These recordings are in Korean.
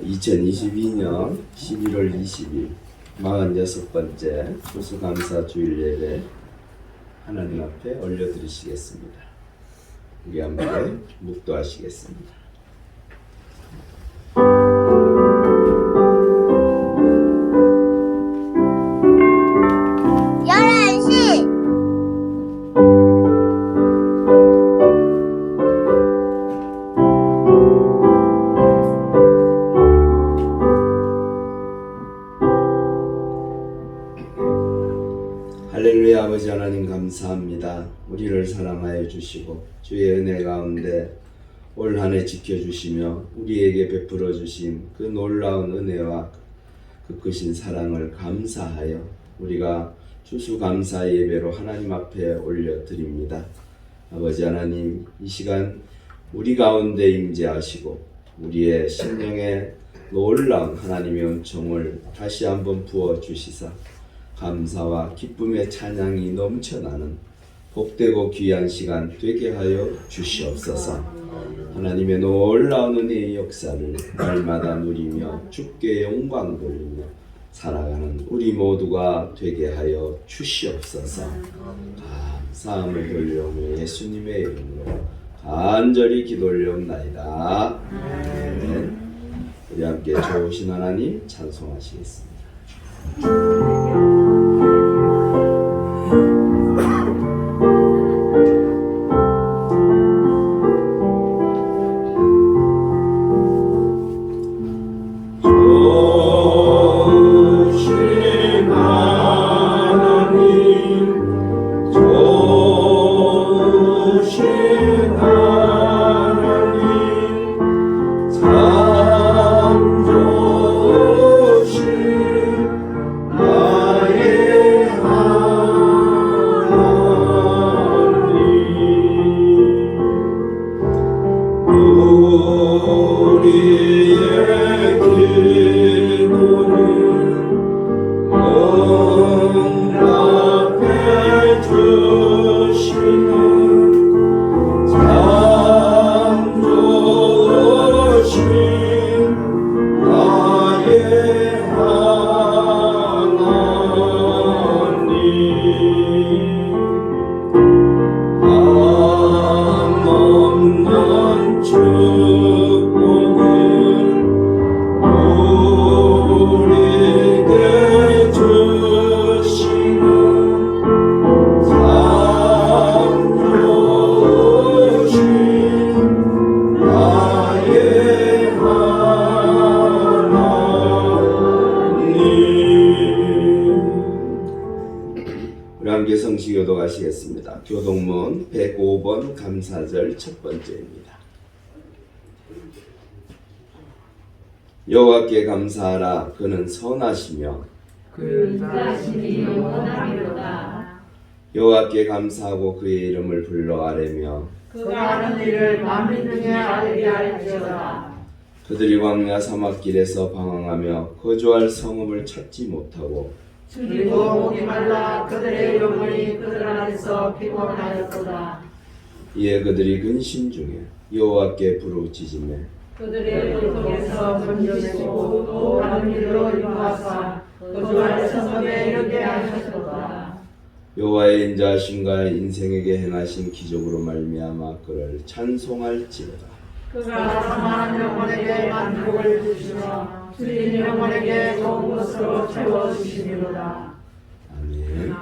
2022년 11월 20일 46번째 추수감사 주일 예배 하나님 앞에 올려드리시겠습니다. 우리 함께 묵도하시겠습니다. 할렐루야. 아버지 하나님 감사합니다. 우리를 사랑하여 주시고 주의 은혜 가운데 올 한 해 지켜주시며 우리에게 베풀어 주신 그 놀라운 은혜와 그 크신 사랑을 감사하여 우리가 추수감사 예배로 하나님 앞에 올려드립니다. 아버지 하나님, 이 시간 우리 가운데 임재하시고 우리의 심령에 놀라운 하나님의 은총을 다시 한번 부어주시사 감사와 기쁨의 찬양이 넘쳐나는 복되고 귀한 시간 되게 하여 주시옵소서. 하나님의 놀라운 은혜의 역사를 날마다 누리며 주께 영광 돌리며 살아가는 우리 모두가 되게 하여 주시옵소서. 감사함을 돌려오며 예수님의 이름으로 간절히 기도 올려옵나이다. 아멘. 우리 함께 좋으신 하나님 찬송하시겠습니다. 성시교도 가시겠습니다. 교동문 105번 감사절 첫 번째입니다. 여호와께 감사하라. 그는 선하시며 그 인자하심이 영원하리로다. 여호와께 감사하고 그의 이름을 불러 아뢰며 그가 하는 일을 만민 중에 알게 할지어다. 그들이 광야 사막길에서 방황하며 거주할 성읍을 찾지 못하고 그리고 목이 말라 그들의 영혼이 그들 안에서 피곤하였도다. 이에 그들이 근심 중에 여호와께 부르짖으며 그들의 골통에서 건져내시고 또 하는 일로 인도하사 거주할 성읍에 이르게 하셨도다. 여호와의 인자하심과 인생에게 행하신 기적으로 말미암아 그를 찬송할지어다. 그가 사망한 영혼에게 만족을 주시며 주인 영혼에게 좋은 것으로 채워주시리로다. 아멘.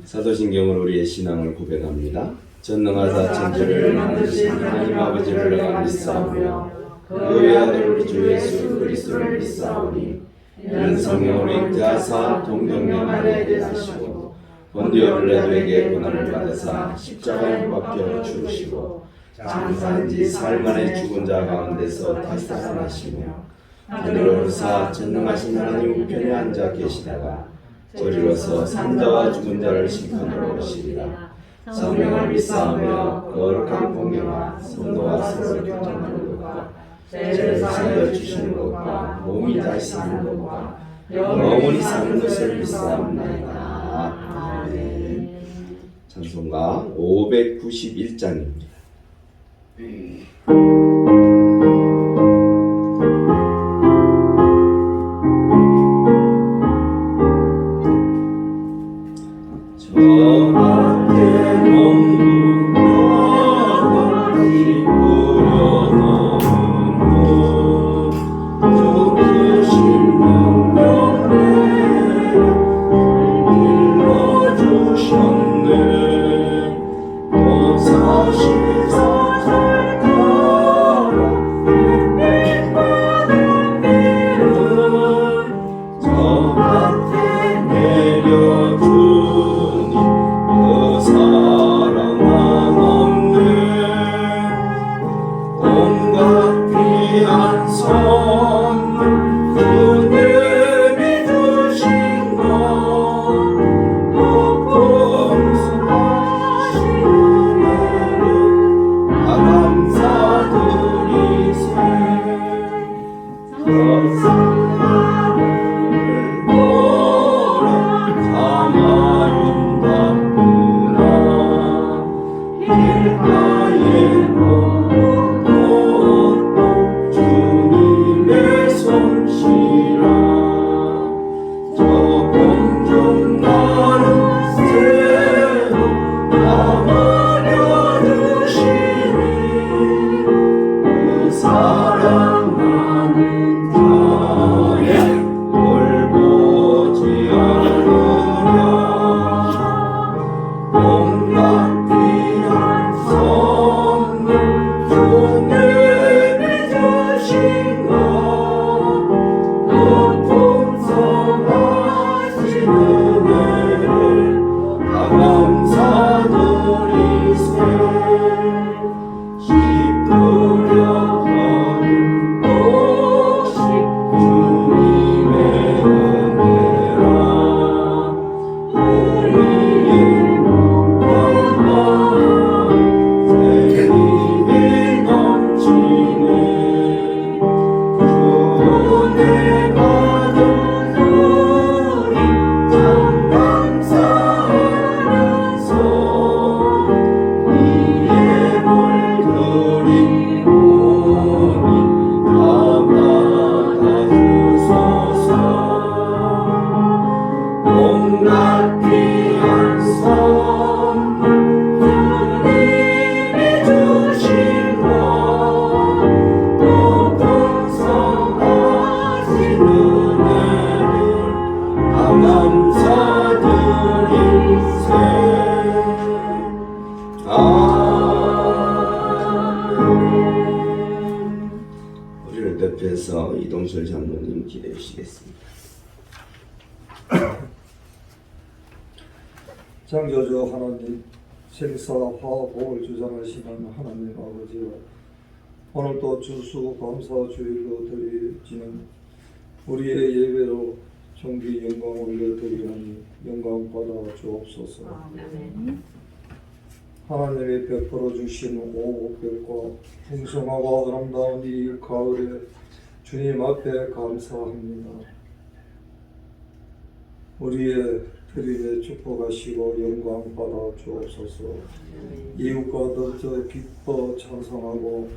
사도신경은 우리의 신앙을 고백합니다. 전능하사 천지를 만드신 하나님 아버지를 내가 믿사오며 그 외아들 우리 주 예수 그리스도를 믿사오니 이는 성령으로 잉태하사 동정녀 마리아에게 나시고 본디오 빌라도에게 고난을 받으사 십자가에 못 박혀 죽으시고 장사한 지 사흘 만에 죽은 자 가운데서 다시 살아나시며 하늘로 오르사 전능하신 하나님 우편에 앉아 계시다가 저리로서 산자와 죽은 자를 심판하러 오시리라. 성령을 믿사오며 거룩한 공예와 성도와 서로 교통하는 것과 죄를 사하여 주시는 것과 몸이 다시 사는 것과 영원히 사는 것을 믿사옵나이다. 아멘. 찬송가 591장입니다. 우리를 대표해서 이동철 장로님 기도해 주시겠습니다. 창조주 하나님, 생사 화복을 주장하시는 하나님 아버지와 오늘도 주수 감사 주일로 드리지는 우리의 예배로 존귀 영광 올려드리오니 영광 받아 주옵소서. 하나님이 베풀어 주신 오복백과 풍성하고 아름다운 이 가을에 주님 앞에 감사합니다. 우리의 드림에 축복하시고 영광 받아 주옵소서. 이웃과 더불어 기뻐 찬송하고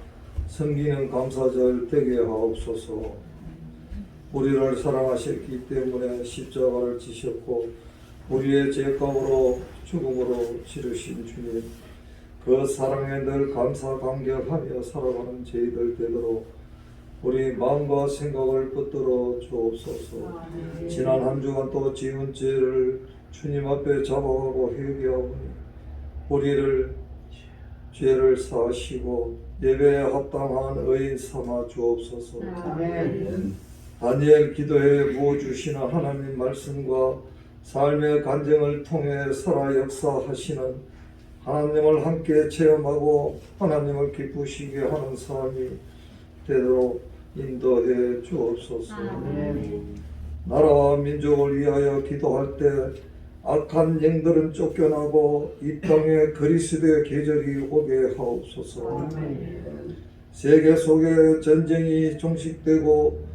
섬기는 감사절 되게 하옵소서. 우리를 사랑하셨기 때문에 십자가를 지셨고 우리의 죄값으로 죽음으로 치르신 주님, 그 사랑에 늘 감사 감격하며 살아가는 저희들 되도록 우리 마음과 생각을 붙들어 주옵소서. 지난 한 주간 또 지은 죄를 주님 앞에 잡아가고 회개하오니 우리를 죄를 사하시고 예배에 합당한 의인 삼아 주옵소서. 다니엘 기도에 부어주시는 하나님 말씀과 삶의 간증을 통해 살아 역사하시는 하나님을 함께 체험하고 하나님을 기쁘시게 하는 삶이 되도록 인도해 주옵소서. 나라와 민족을 위하여 기도할 때 악한 영들은 쫓겨나고 이 땅에 그리스도의 계절이 오게 하옵소서. 세계 속에 전쟁이 종식되고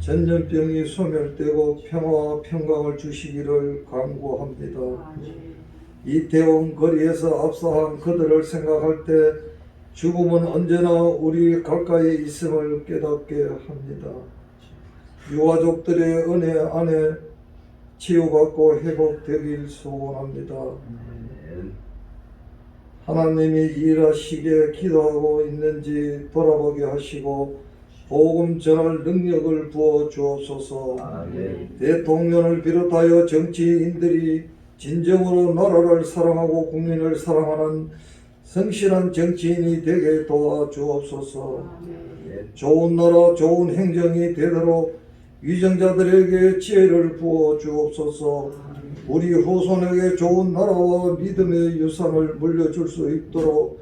전염병이 소멸되고 평화와 평강을 주시기를 간구합니다. 이태원 거리에서 압사한 그들을 생각할 때 죽음은 언제나 우리 가까이 있음을 깨닫게 합니다. 유가족들의 은혜 안에 치유받고 회복되길 소원합니다. 하나님이 일하시게 기도하고 있는지 돌아보게 하시고 복음 전할 능력을 부어 주옵소서. 대통령을 비롯하여 정치인들이 진정으로 나라를 사랑하고 국민을 사랑하는 성실한 정치인이 되게 도와주옵소서. 좋은 나라 좋은 행정이 되도록 위정자들에게 지혜를 부어 주옵소서. 우리 후손에게 좋은 나라와 믿음의 유산을 물려줄 수 있도록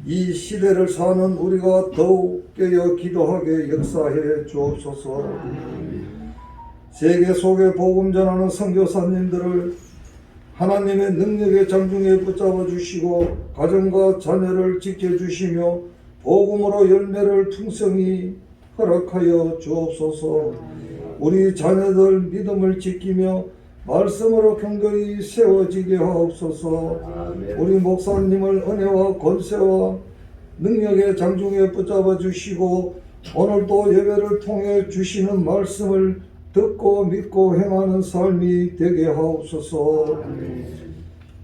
이 시대를 사는 우리가 더욱 깨어 기도하게 역사해 주옵소서. 세계 속에 복음 전하는 선교사님들을 하나님의 능력의 장중에 붙잡아 주시고 가정과 자녀를 지켜주시며 복음으로 열매를 풍성히 허락하여 주옵소서. 우리 자녀들 믿음을 지키며 말씀으로 경건히 세워지게 하옵소서. 우리 목사님을 은혜와 권세와 능력의 장중에 붙잡아 주시고 오늘도 예배를 통해 주시는 말씀을 듣고 믿고 행하는 삶이 되게 하옵소서.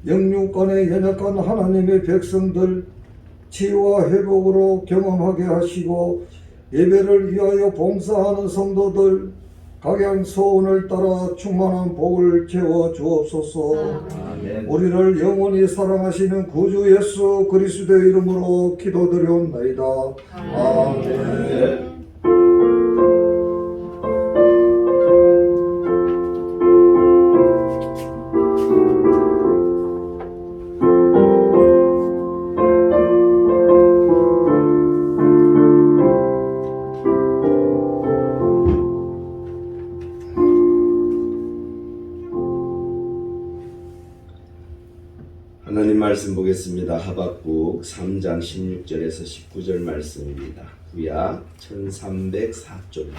영육간에 연약한 하나님의 백성들 치유와 회복으로 경험하게 하시고 예배를 위하여 봉사하는 성도들 각양 소원을 따라 충만한 복을 채워 주옵소서. 우리를 영원히 사랑하시는 구주 예수 그리스도의 이름으로 기도드리옵나이다. 아멘. 하나님 말씀 보겠습니다. 하박국 3장 16절에서 19절 말씀입니다. 구약 1304쪽입니다.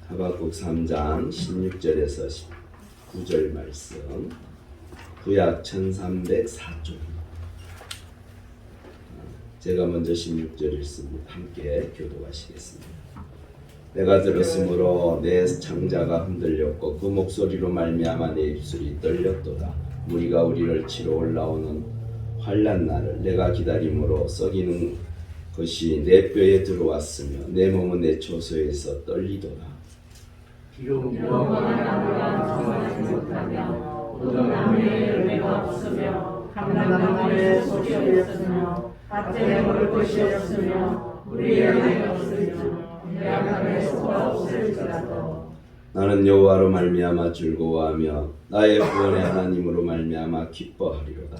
하박국 3장 16절에서 19절 말씀, 구약 1304쪽입니다. 제가 먼저 16절 읽습니다. 함께 교독하시겠습니다. 내가 들었으므로 내 창자가 흔들렸고 그 목소리로 말미암아 내 입술이 떨렸도다. 무리가 우리를 치러 올라오는 환난 날을 내가 기다림으로 썩이는 것이 내 뼈에 들어왔으며 내 몸은 내 초소에서 떨리도다. 비록 영원한 나무가 정하지 못하며 오동나무에 열매가 없으며 감람나무에 솥이 없으며 밭에 먹을 것이 없으며 우리의 양이 없으며 내 앞에 소가 없을지라도 나는 여호와로 말미암아 즐거워하며 나의 구원의 하나님으로 말미암아 기뻐하리로다.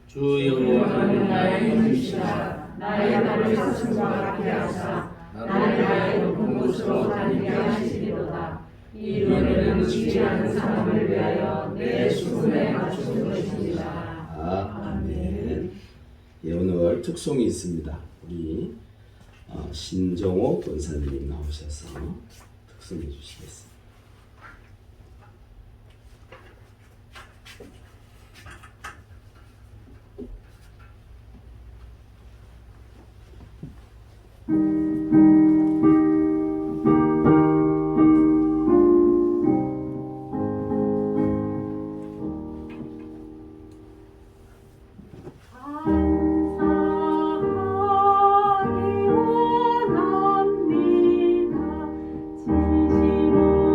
주 여호와는 나의 힘이시라. 나의 나를 사슴과 같게 하사 나를 나의 높은 곳으로 다니게 하시리로다. 이 은혜는 지지 않은 사람을 위하여 내 수금에 맞춘 것입니다. 아멘. 예, 오늘 특송이 있습니다. 우리 신정호 권사님이 나오셔서 특송해 주시겠습니다. 감사하기 원합니다. 진심으로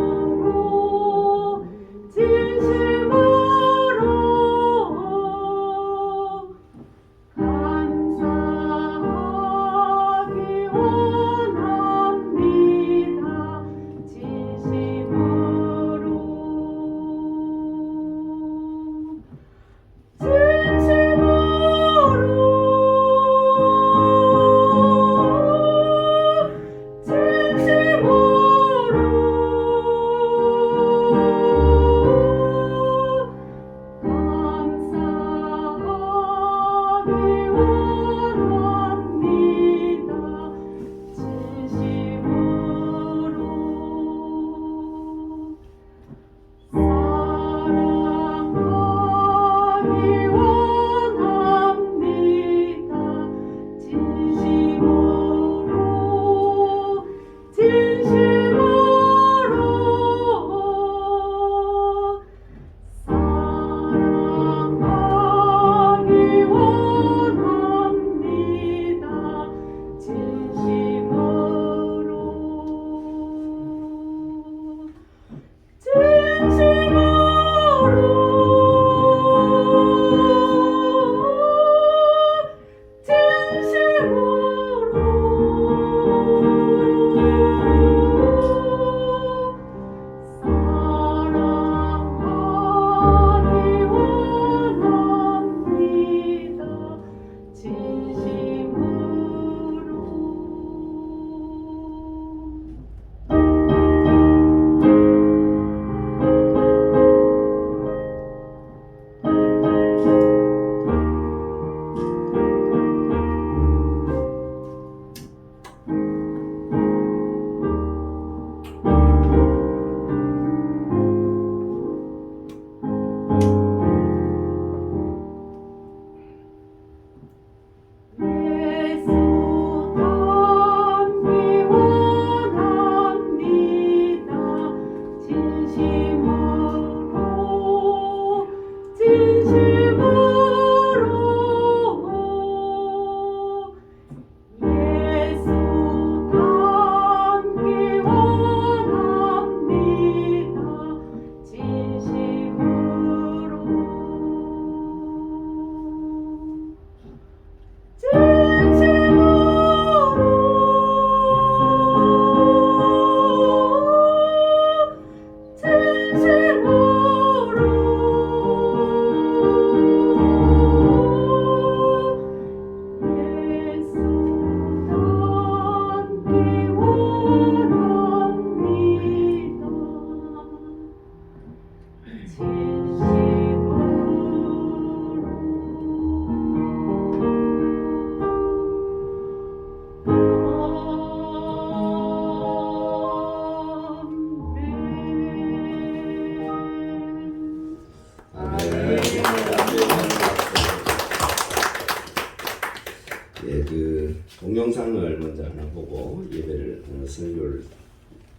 동영상을 먼저 하나 보고 예배를 설교를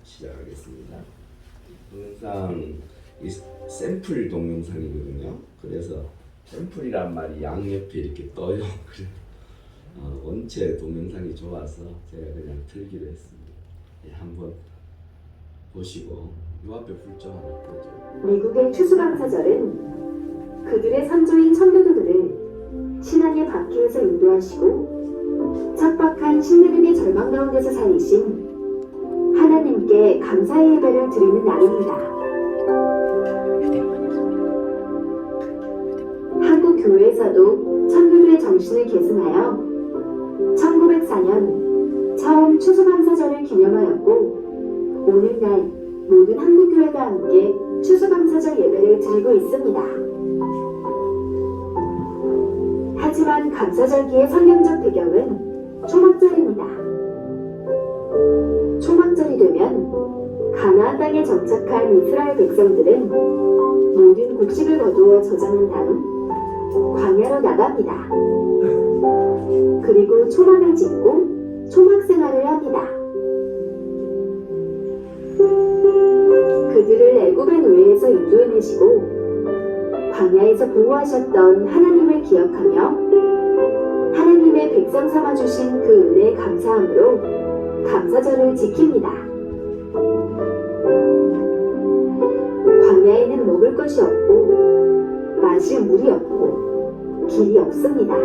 시작하겠습니다. 동영상 이 샘플 동영상이거든요. 그래서 샘플이란 말이 양옆에 이렇게 떠요. 그래 원체 동영상이 좋아서 제가 그냥 틀기로 했습니다. 예, 한번 보시고 요 앞에 불조 하나 보죠. 미국의 추수감사절은 그들의 선조인 청교도들을 신앙의 바퀴에서 인도하시고 척박한 신느림의 절망 가운데서 살리신 하나님께 감사의 예배를 드리는 날입니다. 한국 교회에서도 청교도의 정신을 계승하여 1904년 처음 추수감사절을 기념하였고 오늘날 모든 한국교회가 함께 추수감사절 예배를 드리고 있습니다. 하지만 감사절기의 성경적 배경은 초막절입니다. 초막절이 되면 가나안 땅에 정착한 이스라엘 백성들은 모든 곡식을 거두어 저장한 다음 광야로 나갑니다. 그리고 초막을 짓고 초막 생활을 합니다. 그들을 애굽의 노예에서 인도해내시고 광야에서 보호하셨던 하나님을 기억하며 하나님의 백성 삼아주신 그 은혜에 감사함으로 감사절을 지킵니다. 광야에는 먹을 것이 없고 마실 물이 없고 길이 없습니다.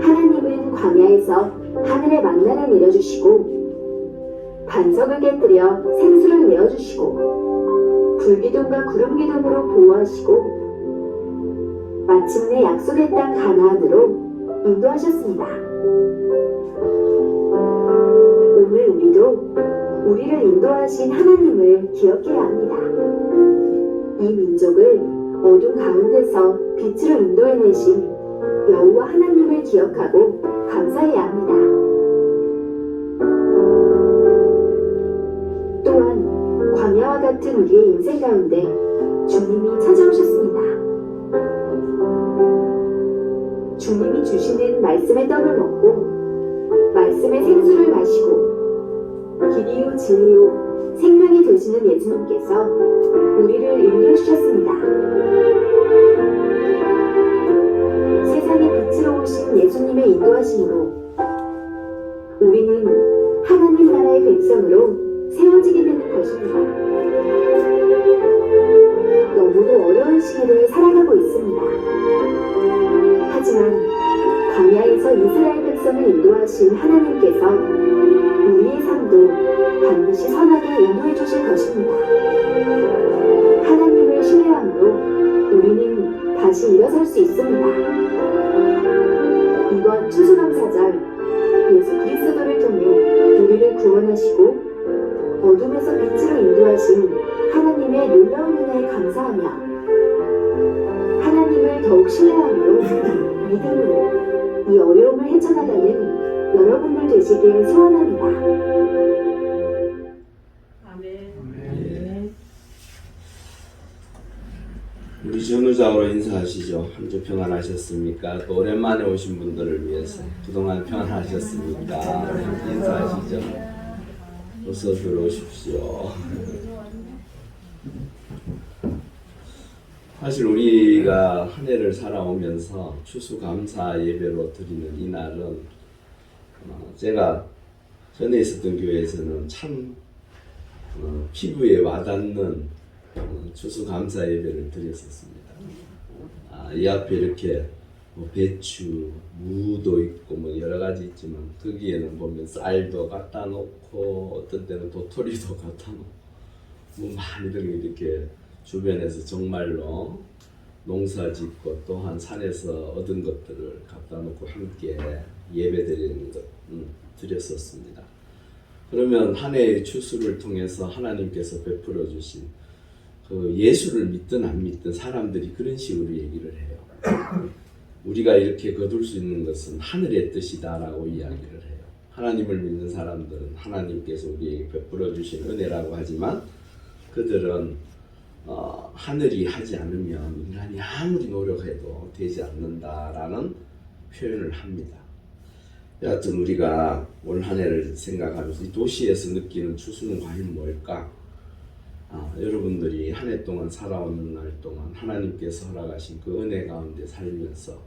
하나님은 광야에서 하늘의 만나를 내려주시고 반석을 깨뜨려 생수를 내어주시고 불기둥과 구름기둥으로 보호하시고 마침내 약속의 땅 가나안으로 인도하셨습니다. 오늘 우리도 우리를 인도하신 하나님을 기억해야 합니다. 이 민족을 어둠 가운데서 빛으로 인도해내신 여호와 하나님을 기억하고 감사해야 합니다. 또한 광야와 같은 우리의 인생 가운데 주님이 찾아오셨습니다. 주님이 주시는 말씀의 떡을 먹고 말씀의 생수를 마시고 길이요 진리요 생명이 되시는 예수님께서 우리를 인도해 주셨습니다. 세상의 빛으로 오신 예수님의 인도하심으로 우리는 하나님 나라의 백성으로 세워지게 되는 것입니다. 너무도 어려운 시기를 살아가고 있습니다. 하지만 광야에서 이스라엘 백성을 인도하신 하나님께서 우리의 삶도 반드시 선하게 인도해 주실 것입니다. 하나님을 신뢰함으로 우리는 다시 일어설 수 있습니다. 이번 추수감사절 예수 그리스도를 통해 우리를 구원하시고 어둠에서 빛으로 인도하신 하나님의 놀라운 은혜에 감사하며 하나님을 더욱 신뢰함으로 믿음으로 이 어려움을 헤쳐나가는 여러분들 되시길 소원합니다. 아멘. 우리 전우자로 인사하시죠. 한 주 평안하셨습니까? 또 오랜만에 오신 분들을 위해서 그동안 평안하셨습니까? 인사하시죠. 어서 들어오십시오. 사실 우리가 한 해를 살아오면서 추수감사 예배로 드리는 이 날은 제가 전에 있었던 교회에서는 참 피부에 와닿는 추수감사 예배를 드렸었습니다. 이 앞에 이렇게 뭐 배추, 무도 있고 뭐 여러 가지 있지만 거기에는 보면 쌀도 갖다 놓고 어떤 때는 도토리도 갖다 놓고 뭐 많이들 이렇게 주변에서 정말로 농사 짓고 또한 산에서 얻은 것들을 갖다 놓고 함께 예배 드리는 것 드렸었습니다. 그러면 한 해의 추수를 통해서 하나님께서 베풀어 주신 그 예수를 믿든 안 믿든 사람들이 그런 식으로 얘기를 해요. 우리가 이렇게 거둘 수 있는 것은 하늘의 뜻이다라고 이야기를 해요. 하나님을 믿는 사람들은 하나님께서 우리에게 베풀어 주신 은혜라고 하지만 그들은 하늘이 하지 않으면 인간이 아무리 노력해도 되지 않는다라는 표현을 합니다. 여하튼 우리가 올 한 해를 생각하면서 이 도시에서 느끼는 추수는 과연 뭘까? 여러분들이 한 해 동안 살아오는 날 동안 하나님께서 허락하신 그 은혜 가운데 살면서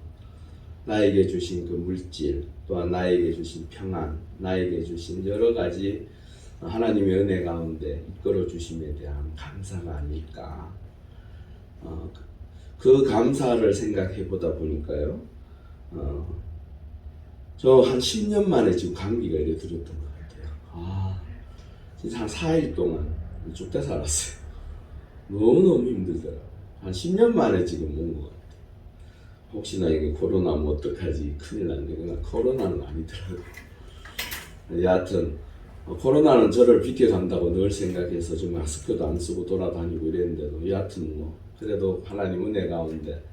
나에게 주신 그 물질, 또한 나에게 주신 평안, 나에게 주신 여러 가지 하나님의 은혜 가운데 이끌어 주심에 대한 감사가 아닐까. 그 감사를 생각해 보다 보니까요. 저 한 10년 만에 지금 감기가 이래 들었던 것 같아요. 진짜 한 4일 동안 죽다 살았어요. 너무너무 힘들더라고요. 한 10년 만에 지금 온 것 같아요. 혹시나 이게 코로나면 어떡하지? 큰일 났네. 그러나 코로나는 아니더라고요. 여하튼 코로나는 저를 비켜간다고 늘 생각해서 좀 마스크도 안 쓰고 돌아다니고 이랬는데도 여하튼 뭐 그래도 하나님 은혜 가운데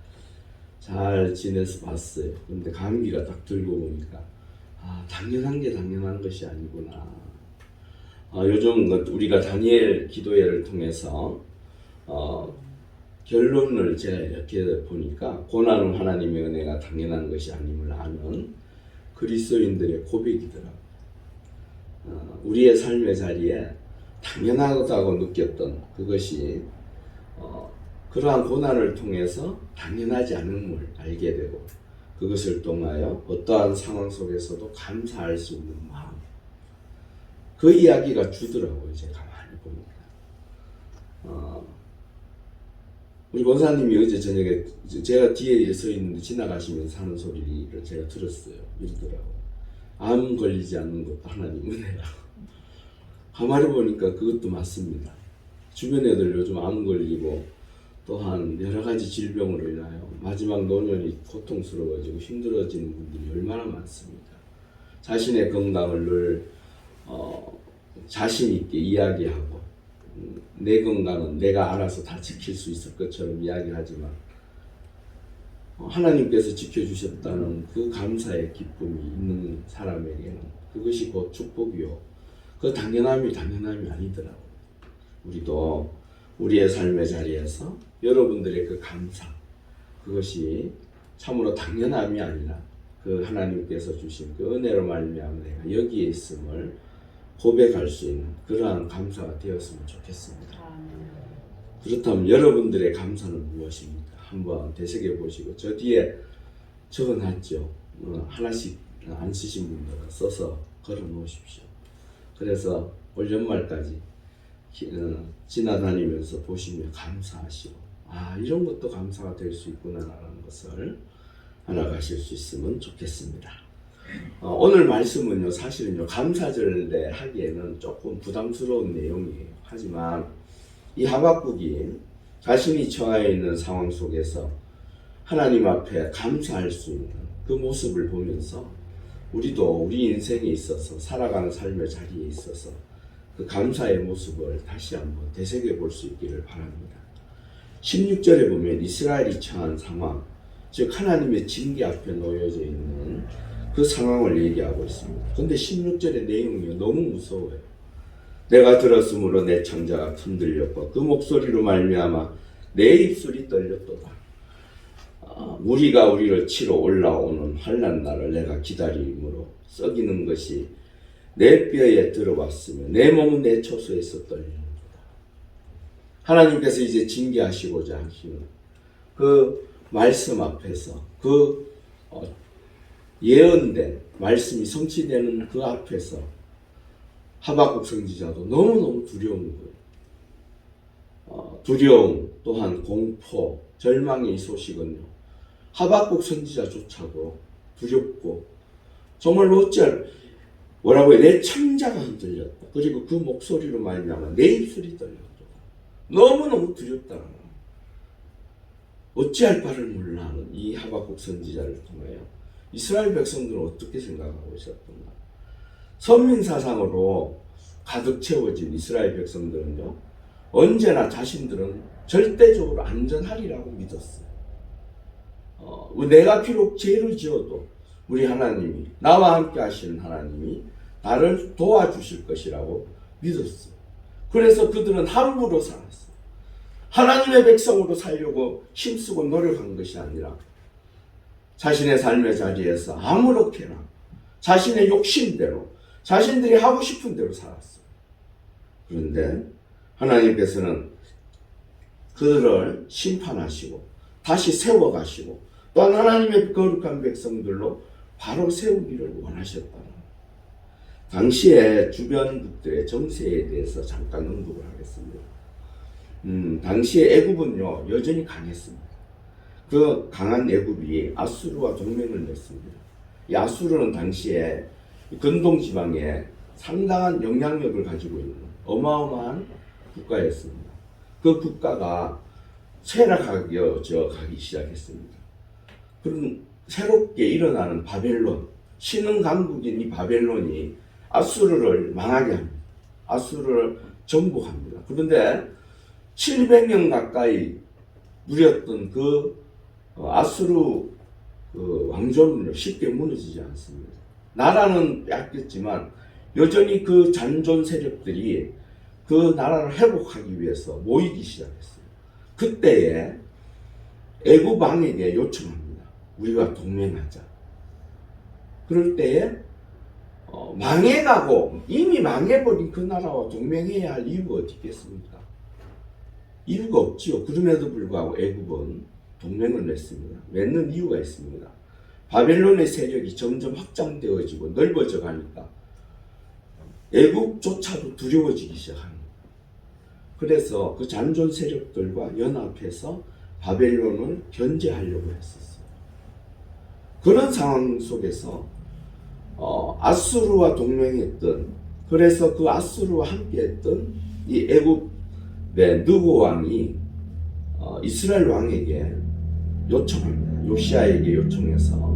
잘 지내서 봤어요. 근데 감기가 딱 들고 보니까 당연한 게 당연한 것이 아니구나. 요즘 우리가 다니엘 기도회를 통해서 결론을 제가 이렇게 보니까 고난은 하나님의 은혜가 당연한 것이 아님을 아는 그리스도인들의 고백이더라고요. 우리의 삶의 자리에 당연하다고 느꼈던 그것이 그러한 고난을 통해서 당연하지 않음을 알게 되고 그것을 통하여 어떠한 상황 속에서도 감사할 수 있는 마음, 그 이야기가 주더라고요. 이제 가만히 보니까 우리 권사님이 어제 저녁에 제가 뒤에 서 있는데 지나가시면서 하는 소리를 제가 들었어요. 이러더라고요. 암 걸리지 않는 것도 하나님 은혜라고. 가만히 보니까 그것도 맞습니다. 주변 애들 요즘 암 걸리고 또한 여러 가지 질병으로 인하여 마지막 노년이 고통스러워지고 힘들어지는 분들이 얼마나 많습니까? 자신의 건강을 늘 자신 있게 이야기하고 내 건강은 내가 알아서 다 지킬 수 있을 것처럼 이야기하지만 하나님께서 지켜주셨다는 그 감사의 기쁨이 있는 사람에게는 그것이 곧 축복이요. 그 당연함이 아니더라고요. 우리도 우리의 삶의 자리에서 여러분들의 그 감사, 그것이 참으로 당연함이 아니라 그 하나님께서 주신 그 은혜로 말미암아 내가 여기에 있음을 고백할 수 있는 그러한 감사가 되었으면 좋겠습니다. 그렇다면 여러분들의 감사는 무엇입니까? 한번 되새겨 보시고 저 뒤에 적어놨죠. 하나씩 안 쓰신 분들은 써서 걸어 놓으십시오. 그래서 올 연말까지 지나다니면서 보시며 감사하시고 이런 것도 감사가 될 수 있구나라는 것을 알아가실 수 있으면 좋겠습니다. 오늘 말씀은요, 사실은요, 감사절에 하기에는 조금 부담스러운 내용이에요. 하지만 이 하박국이 자신이 처해 있는 상황 속에서 하나님 앞에 감사할 수 있는 그 모습을 보면서 우리도 우리 인생에 있어서 살아가는 삶의 자리에 있어서 그 감사의 모습을 다시 한번 되새겨 볼 수 있기를 바랍니다. 16절에 보면 이스라엘이 처한 상황, 즉 하나님의 징계 앞에 놓여져 있는 그 상황을 얘기하고 있습니다. 그런데 16절의 내용이 너무 무서워요. 내가 들었으므로 내 창자가 흔들렸고 그 목소리로 말미암아 내 입술이 떨렸도다. 무리가 우리를 치러 올라오는 환난 날을 내가 기다림으로 썩이는 것이 내 뼈에 들어왔으며 내 몸은 내 초소에서 떨리는도다. 하나님께서 이제 징계하시고자 하시는 그 말씀 앞에서 그 예언된 말씀이 성취되는 그 앞에서 하박국 선지자도 너무너무 두려운 거예요. 두려움 또한 공포, 절망의 이 소식은요, 하박국 선지자조차도 두렵고 정말 어찌할 뭐라고요? 내 창자가 흔들렸다. 그리고 그 목소리로 말미암아 내 입술이 떨렸다. 너무너무 두렵다는 거예요. 어찌할 바를 몰라 하는 이 하박국 선지자를 통하여 이스라엘 백성들은 어떻게 생각하고 있었던가? 선민사상으로 가득 채워진 이스라엘 백성들은요, 언제나 자신들은 절대적으로 안전하리라고 믿었어요. 내가 비록 죄를 지어도 우리 하나님이, 나와 함께 하시는 하나님이 나를 도와주실 것이라고 믿었어요. 그래서 그들은 함부로 살았어요. 하나님의 백성으로 살려고 힘쓰고 노력한 것이 아니라 자신의 삶의 자리에서 아무렇게나 자신의 욕심대로, 자신들이 하고 싶은 대로 살았어요. 그런데 하나님께서는 그들을 심판하시고 다시 세워가시고 또한 하나님의 거룩한 백성들로 바로 세우기를 원하셨다. 당시의 주변국들의 정세에 대해서 잠깐 언급을 하겠습니다. 당시의 애굽은요 여전히 강했습니다. 그 강한 애굽이 아수르와 동맹을 맺습니다. 이 아수르는 당시에 근동 지방에 상당한 영향력을 가지고 있는 어마어마한 국가였습니다. 그 국가가 쇠락하기 시작했습니다. 그럼 새롭게 일어나는 바벨론, 신흥 강국인 이 바벨론이 아수르를 망하게 합니다. 아수르를 정복합니다. 그런데 700년 가까이 누렸던 그 아수르 왕조는 쉽게 무너지지 않습니다. 나라는 뺏겼지만 여전히 그 잔존 세력들이 그 나라를 회복하기 위해서 모이기 시작했어요. 그때에 애굽 왕에게 요청합니다. 우리가 동맹하자. 그럴 때에 망해가고 이미 망해버린 그 나라와 동맹해야 할 이유가 어디 있겠습니까? 이유가 없지요. 그럼에도 불구하고 애굽은 동맹을 맺습니다. 맺는 이유가 있습니다. 바벨론의 세력이 점점 확장되어지고 넓어져 가니까 애굽조차도 두려워지기 시작합니다. 그래서 그 잔존 세력들과 연합해서 바벨론을 견제하려고 했었어요. 그런 상황 속에서 아수르와 동맹했던, 그래서 그 아수르와 함께했던 이 애굽의 느고 왕이 이스라엘 왕에게 요청합니다. 요시아에게 요청해서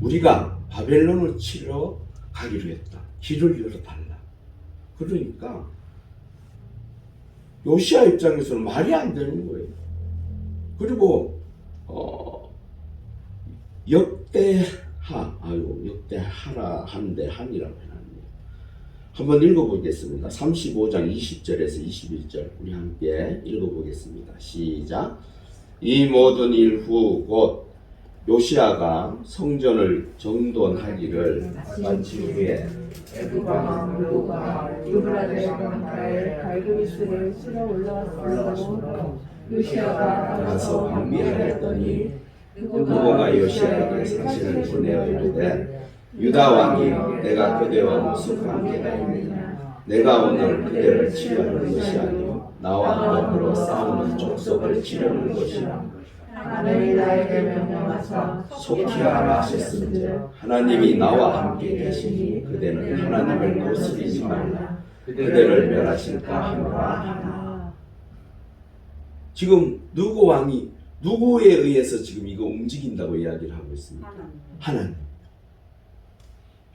우리가 바벨론을 치러 가기로 했다. 길을 열어달라. 그러니까 요시아 입장에서는 말이 안 되는 거예요. 그리고 역대하라 한데 한이라고 해놨네요. 한번 읽어보겠습니다. 35장 20절에서 21절 우리 함께 읽어보겠습니다. 시작. 이 모든 일 후 곧 요시아가 성전을 정돈하기를 마친 후에 애굽 왕 느고가 유브라데 강가에 갈그리스를 쓸어 올라왔으므로 요시아가 가서 방비하였더니 느고가 요시아에게 사신을 보내어 이르되 유다 왕이 내가 그대와 무슨 관계가 있느냐? 내가 오늘 그대를 치료하는 것이 아니요 나와 더불어 싸우는 족속을 치료하는 것이라. 하나님이 나에게 명령하사 속히 하라 하셨은즉 하나님이 나와 함께 계시니 그대는 하나님을 거스리지 말라. 그대를 멸하실까 하노라. 지금 누구 왕이 누구에 의해서 지금 이거 움직인다고 이야기를 하고 있습니다. 하나님.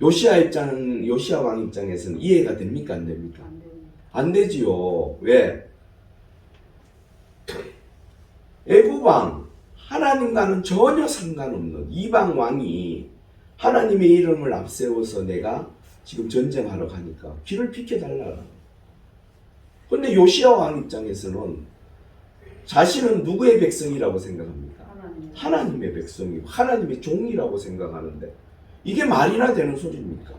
요시아 왕 입장에서는 이해가 됩니까? 안 됩니까? 안 되지요. 왜? 애굽 왕, 하나님과는 전혀 상관없는 이방 왕이 하나님의 이름을 앞세워서 내가 지금 전쟁하러 가니까 길을 비켜달라. 그런데 요시아 왕 입장에서는 자신은 누구의 백성이라고 생각합니까? 하나님의 백성이고 하나님의 종이라고 생각하는데 이게 말이나 되는 소리입니까?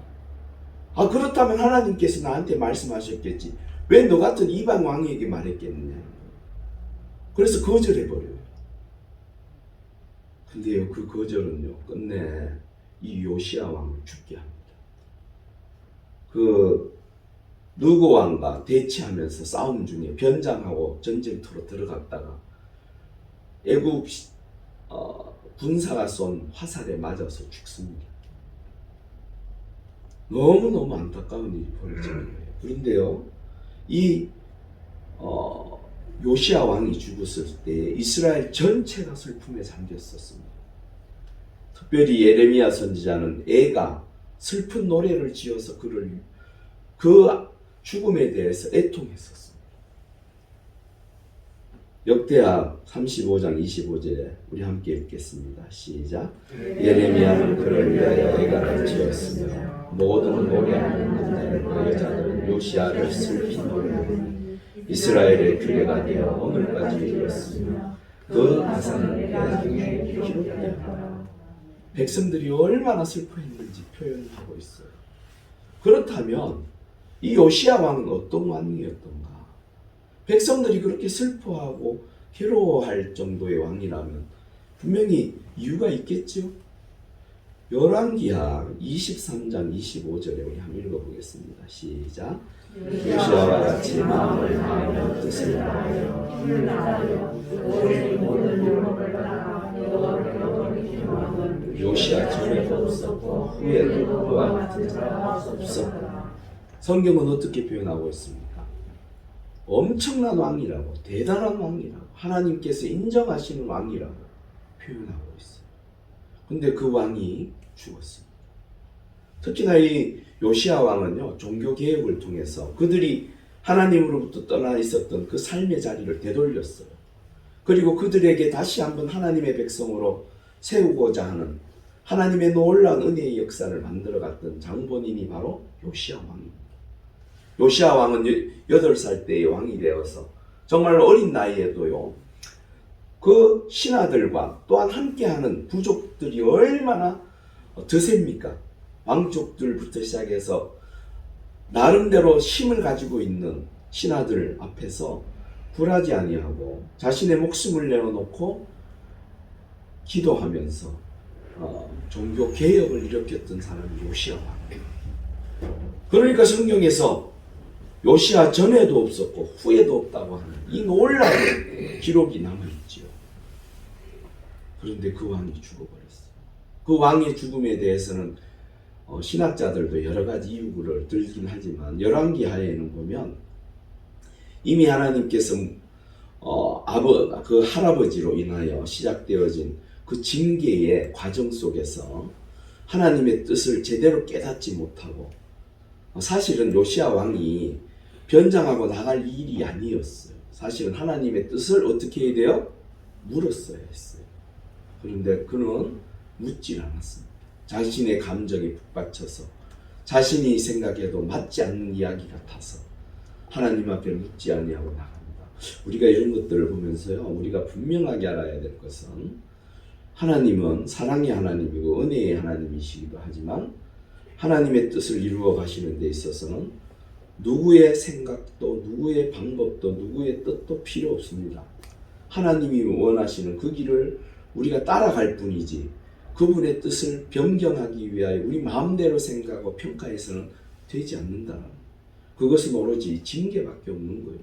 그렇다면 하나님께서 나한테 말씀하셨겠지. 왜 너 같은 이방 왕에게 말했겠느냐. 그래서 거절해버려요. 근데요, 그 거절은요, 끝내 이 요시아 왕을 죽게 합니다. 그 느고 왕과 대치하면서 싸움 중에 변장하고 전쟁터로 들어갔다가 애굽 군사가 쏜 화살에 맞아서 죽습니다. 너무너무 안타까운 일이 벌어지는 거예요. 그런데요, 이 요시아 왕이 죽었을 때 이스라엘 전체가 슬픔에 잠겼었습니다. 특별히 예레미야 선지자는 애가 슬픈 노래를 지어서 그 죽음에 대해서 애통했었습니다. 역대하 35장 25절에 우리 함께 읽겠습니다. 시작. 예레미야는 그를 위하여 애가를 지었으며 모든 노래하는 그 여자들은 요시아를 슬피 노래하니 이스라엘의 규례가 되어 오늘까지 이르렀으며 그 가사는 내 중에 기록되었다. 백성들이 얼마나 슬퍼했는지 표현하고 있어요. 그렇다면 이 요시야 왕은 어떤 왕이었던가? 백성들이 그렇게 슬퍼하고 괴로워할 정도의 왕이라면 분명히 이유가 있겠죠. 열왕기하 23장 25절에 우리 한번 읽어보겠습니다. 시작. 요시야와 같이 마음을 다하여 뜻을 다하여 힘을 다하여 오직 모든 율법을 따라 여호와께로 기도하는 요시야 전에도 없었고 후에도 그와 같은 자가 없었다. 성경은 어떻게 표현하고 있습니까? 엄청난 왕이라고, 대단한 왕이라고, 하나님께서 인정하시는 왕이라고 표현하고 있어요. 근데 그 왕이 죽었습니다. 특히나 이 요시야 왕은요, 종교 개혁을 통해서 그들이 하나님으로부터 떠나 있었던 그 삶의 자리를 되돌렸어요. 그리고 그들에게 다시 한번 하나님의 백성으로 세우고자 하는 하나님의 놀라운 은혜의 역사를 만들어갔던 장본인이 바로 요시야 왕입니다. 요시야 왕은 8살 때의 왕이 되어서 정말 어린 나이에도요, 그 신하들과 또한 함께하는 부족들이 얼마나 드셉니까? 왕족들부터 시작해서 나름대로 힘을 가지고 있는 신하들 앞에서 굴하지 아니하고 자신의 목숨을 내어놓고 기도하면서 종교 개혁을 일으켰던 사람이 요시야 왕이에요. 그러니까 성경에서 요시야 전에도 없었고 후에도 없다고 하는 이 놀라운 기록이 남아있지요. 그런데 그 왕이 죽어버렸어요. 그 왕의 죽음에 대해서는 신학자들도 여러 가지 이유를 들긴 하지만 열왕기하에는 보면 이미 하나님께서 그 할아버지로 인하여 시작되어진 그 징계의 과정 속에서 하나님의 뜻을 제대로 깨닫지 못하고 사실은 요시야 왕이 변장하고 나갈 일이 아니었어요. 사실은 하나님의 뜻을 어떻게 해야 돼요? 물었어야 했어요. 그런데 그는 묻질 않았습니다. 자신의 감정에 북받쳐서 자신이 생각해도 맞지 않는 이야기 같아서 하나님 앞에 묻지 아니하고 나갑니다. 우리가 이런 것들을 보면서요, 우리가 분명하게 알아야 될 것은 하나님은 사랑의 하나님이고 은혜의 하나님이시기도 하지만 하나님의 뜻을 이루어 가시는 데 있어서는 누구의 생각도 누구의 방법도 누구의 뜻도 필요 없습니다. 하나님이 원하시는 그 길을 우리가 따라갈 뿐이지 그분의 뜻을 변경하기 위하여 우리 마음대로 생각하고 평가해서는 되지 않는다. 그것은 오로지 징계밖에 없는 거예요.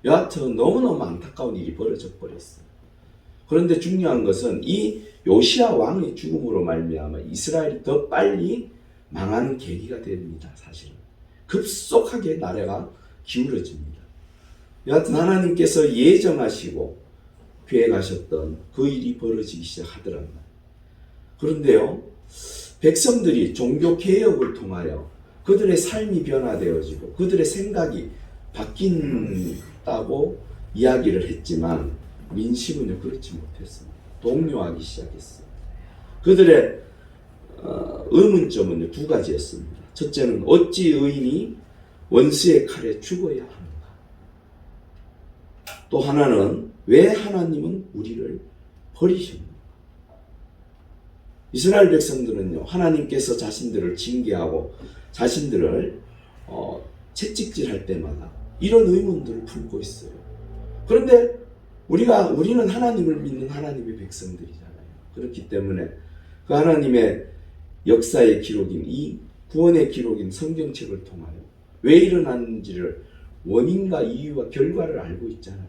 여하튼 너무너무 안타까운 일이 벌어져 버렸어요. 그런데 중요한 것은 이 요시야 왕의 죽음으로 말미암아 이스라엘이 더 빨리 망하는 계기가 됩니다. 사실은 급속하게 나라가 기울어집니다. 여하튼 하나님께서 예정하시고 계획하셨던 그 일이 벌어지기 시작하더란 말이에요. 그런데요, 백성들이 종교 개혁을 통하여 그들의 삶이 변화되어지고 그들의 생각이 바뀐다고 이야기를 했지만 민심은요 그렇지 못했습니다. 동요하기 시작했어요. 그들의 의문점은 두 가지였습니다. 첫째는 어찌 의인이 원수의 칼에 죽어야 하는가? 또 하나는 왜 하나님은 우리를 버리셨는가? 이스라엘 백성들은요, 하나님께서 자신들을 징계하고 자신들을 채찍질할 때마다 이런 의문들을 품고 있어요. 그런데 우리는 하나님을 믿는 하나님의 백성들이잖아요. 그렇기 때문에 그 하나님의 역사의 기록인 이 구원의 기록인 성경책을 통하여 왜 일어났는지를 원인과 이유와 결과를 알고 있잖아요.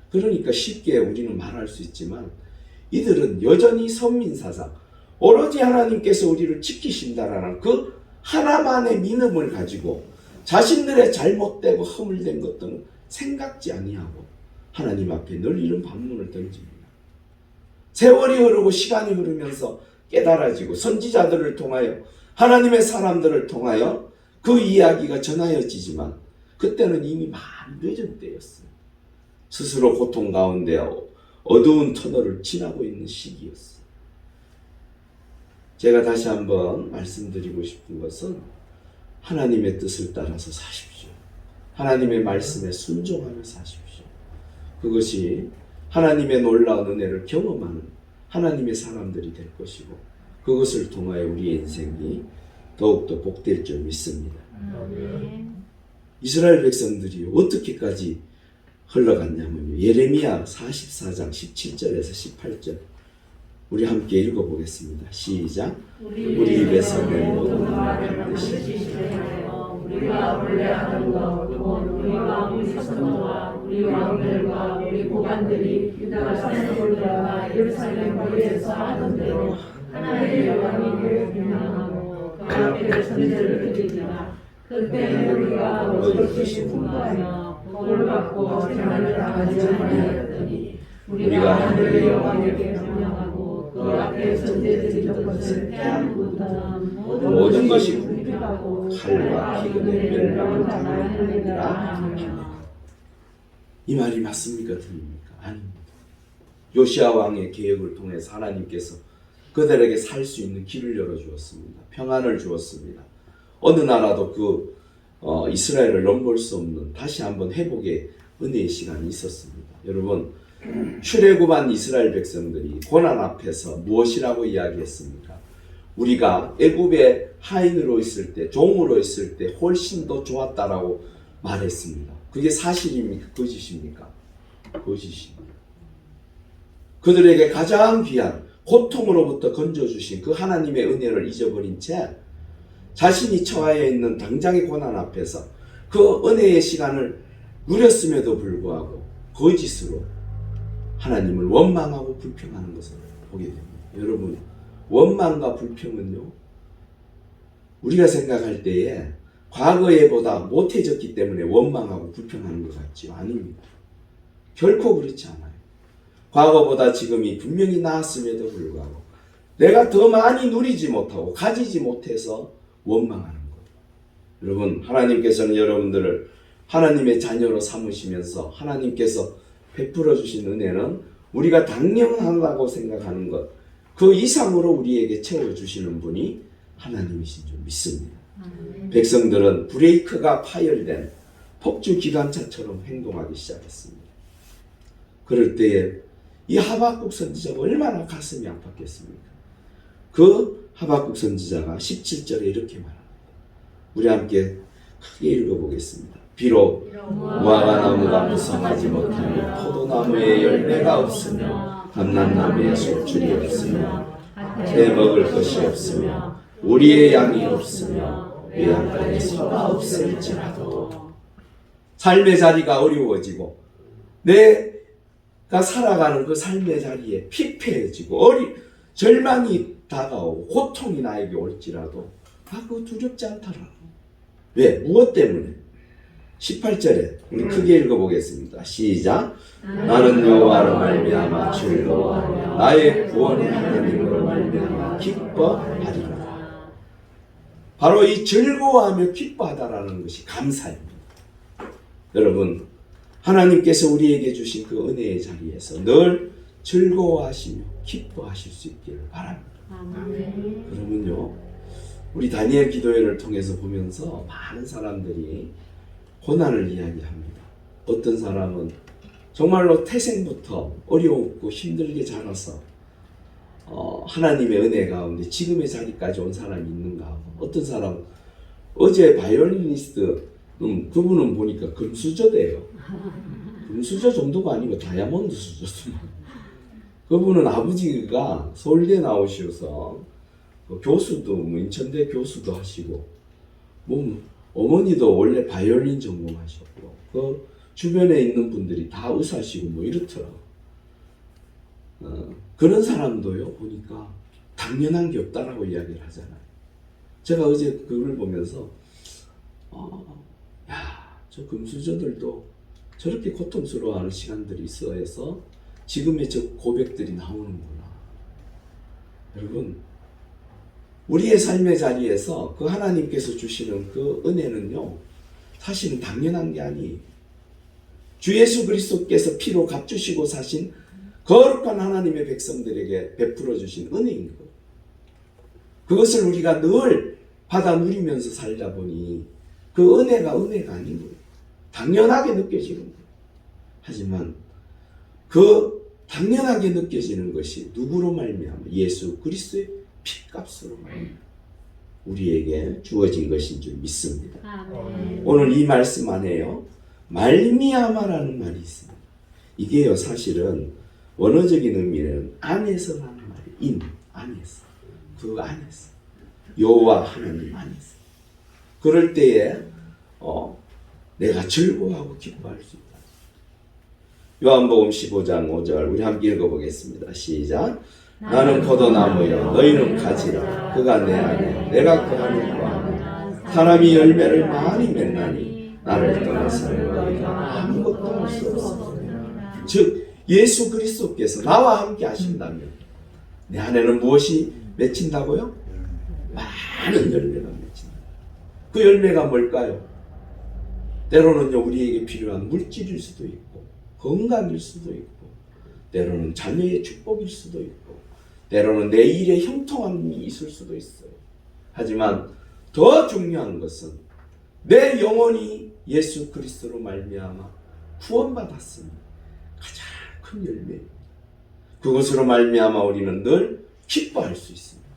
그러니까 쉽게 우리는 말할 수 있지만 이들은 여전히 선민사상, 오로지 하나님께서 우리를 지키신다라는 그 하나만의 믿음을 가지고 자신들의 잘못되고 허물된 것들은 생각지 아니하고 하나님 앞에 늘 이런 반문을 던집니다. 세월이 흐르고 시간이 흐르면서 깨달아지고 선지자들을 통하여 하나님의 사람들을 통하여 그 이야기가 전하여지지만 그때는 이미 많이 늦은 때였어요. 스스로 고통 가운데 어두운 터널을 지나고 있는 시기였어요. 제가 다시 한번 말씀드리고 싶은 것은 하나님의 뜻을 따라서 사십시오. 하나님의 말씀에 순종하며 사십시오. 그것이 하나님의 놀라운 은혜를 경험하는 하나님의 사람들이 될 것이고 그것을 통하여 우리의 인생이 더욱더 복될 줄 믿습니다. 이스라엘 백성들이 어떻게까지 흘러갔냐면요. 예레미야 44장 17절에서 18절 우리 함께 읽어보겠습니다. 시작. 우리 입에서 낸 모든 말을 반드시 지시하여 우리가 원래 하던 것, 곧 우리와 우리 선조와 우리 왕들과 우리 고관들이 유다 산골들과 예루살렘 거리에서 하던 대로 하나님의 영광을 분명하고 그 앞에 선제를 드리리라. 그때 우리가 어찌 풍부하며 복을 받고 재난을 당하지 아니하였더니 우리가 하늘의 영광을 분명하고 그 앞에 선제드리던 것을 태양부터는 모든 것이 굽히고 칼과 기근의 멸망을 당하느니라. 이 말이 맞습니까? 틀립니까? 아닙니다. 요시아 왕의 계획을 통해서 하나님께서 그들에게 살 수 있는 길을 열어주었습니다. 평안을 주었습니다. 어느 나라도 이스라엘을 넘볼 수 없는 다시 한번 회복의 은혜의 시간이 있었습니다. 여러분, 출애굽한 이스라엘 백성들이 고난 앞에서 무엇이라고 이야기했습니까? 우리가 애굽의 하인으로 있을 때, 종으로 있을 때 훨씬 더 좋았다라고 말했습니다. 그게 사실입니까? 거짓입니까? 거짓입니다. 그들에게 가장 귀한 고통으로부터 건져주신 그 하나님의 은혜를 잊어버린 채 자신이 처해 있는 당장의 고난 앞에서 그 은혜의 시간을 누렸음에도 불구하고 거짓으로 하나님을 원망하고 불평하는 것을 보게 됩니다. 여러분, 원망과 불평은요, 우리가 생각할 때에 과거에보다 못해졌기 때문에 원망하고 불평하는 것 같지요? 아닙니다. 결코 그렇지 않아요. 과거보다 지금이 분명히 나았음에도 불구하고 내가 더 많이 누리지 못하고 가지지 못해서 원망하는 거예요. 여러분, 하나님께서는 여러분들을 하나님의 자녀로 삼으시면서 하나님께서 베풀어 주신 은혜는 우리가 당연하다고 생각하는 것, 그 이상으로 우리에게 채워주시는 분이 하나님이신 줄 믿습니다. 백성들은 브레이크가 파열된 폭주 기관차처럼 행동하기 시작했습니다. 그럴 때에 이 하박국 선지자가 얼마나 가슴이 아팠겠습니까? 그 하박국 선지자가 17절에 이렇게 말합니다. 우리 함께 크게 읽어보겠습니다. 비록 무화과 나무가 무성하지 못하며 포도나무에 열매가 없으며 감람나무에 속줄이 없으며 새 먹을 것이 없으며 우리의 양이 없으며 외양간에 소가 없을지라도 삶의 자리가 어려워지고 내가 살아가는 그 삶의 자리에 피폐해지고 절망이 다가오고 고통이 나에게 올지라도 그거 두렵지 않더라. 왜? 무엇 때문에? 18절에 우리 크게 읽어보겠습니다. 시작. 나는 여호와로 말미암아 즐거워하며 나의 구원의 하나님으로 말미암아 기뻐하리라. 바로 이 즐거워하며 기뻐하다라는 것이 감사입니다. 여러분, 하나님께서 우리에게 주신 그 은혜의 자리에서 늘 즐거워하시며 기뻐하실 수 있기를 바랍니다. 그러면요, 우리 다니엘 기도회를 통해서 보면서 많은 사람들이 고난을 이야기합니다. 어떤 사람은 정말로 태생부터 어려웠고 힘들게 자라서 하나님의 은혜 가운데 지금의 자리까지 온 사람이 있는가 하고, 어떤 사람 어제 바이올리니스트 그분은 보니까 금수저대요. 금수저 정도가 아니고 다이아몬드 수저도. 그분은 아버지가 서울대 나오셔서 교수도 인천대 교수도 하시고, 어머니도 원래 바이올린 전공하셨고, 그 주변에 있는 분들이 다 의사시고 이렇더라고. 그런 사람도요, 보니까 당연한 게 없다라고 이야기를 하잖아요. 제가 어제 그걸 보면서 저 금수저들도 저렇게 고통스러워하는 시간들이 있어 해서 지금의 저 고백들이 나오는구나. 여러분, 우리의 삶의 자리에서 그 하나님께서 주시는 그 은혜는요, 사실은 당연한 게 아니에요. 주 예수 그리스도께서 피로 값주시고 사신 거룩한 하나님의 백성들에게 베풀어 주신 은혜인 거예요. 그것을 우리가 늘 받아 누리면서 살다 보니 그 은혜가 아닌 거예요. 당연하게 느껴지는 거예요. 하지만 그 당연하게 느껴지는 것이 누구로 말미암아? 예수 그리스도의 핏값으로 우리에게 주어진 것인 줄 믿습니다. 아멘. 오늘 이 말씀 안에요, 말미암아라는 말이 있습니다. 이게요, 사실은 원어적인 의미는 안에서라는 말이에요. 인, 안에서. 그 안에서. 여호와 하나님 안에서. 그럴 때에 내가 즐거워하고 기뻐할 수 있다. 요한복음 15장 5절 우리 함께 읽어보겠습니다. 시작. 나는 포도나무여 너희는 가지라. 그가 내 안에 내가 그 안에 거하면 사람이 열매를 많이 맺나니 나를 떠나서는 너희가 아무것도 할 수 없습니다. 즉 예수 그리스도께서 나와 함께 하신다면 내 안에는 무엇이 맺힌다고요? 많은 열매가 맺힌다. 그 열매가 뭘까요? 때로는요, 우리에게 필요한 물질일 수도 있고 건강일 수도 있고 때로는 자녀의 축복일 수도 있고 때로는 내 일의 형통함이 있을 수도 있어요. 하지만 더 중요한 것은 내 영혼이 예수 그리스도로 말미암아 구원받았으니 가장 큰 열매입니다. 그것으로 말미암아 우리는 늘 기뻐할 수 있습니다.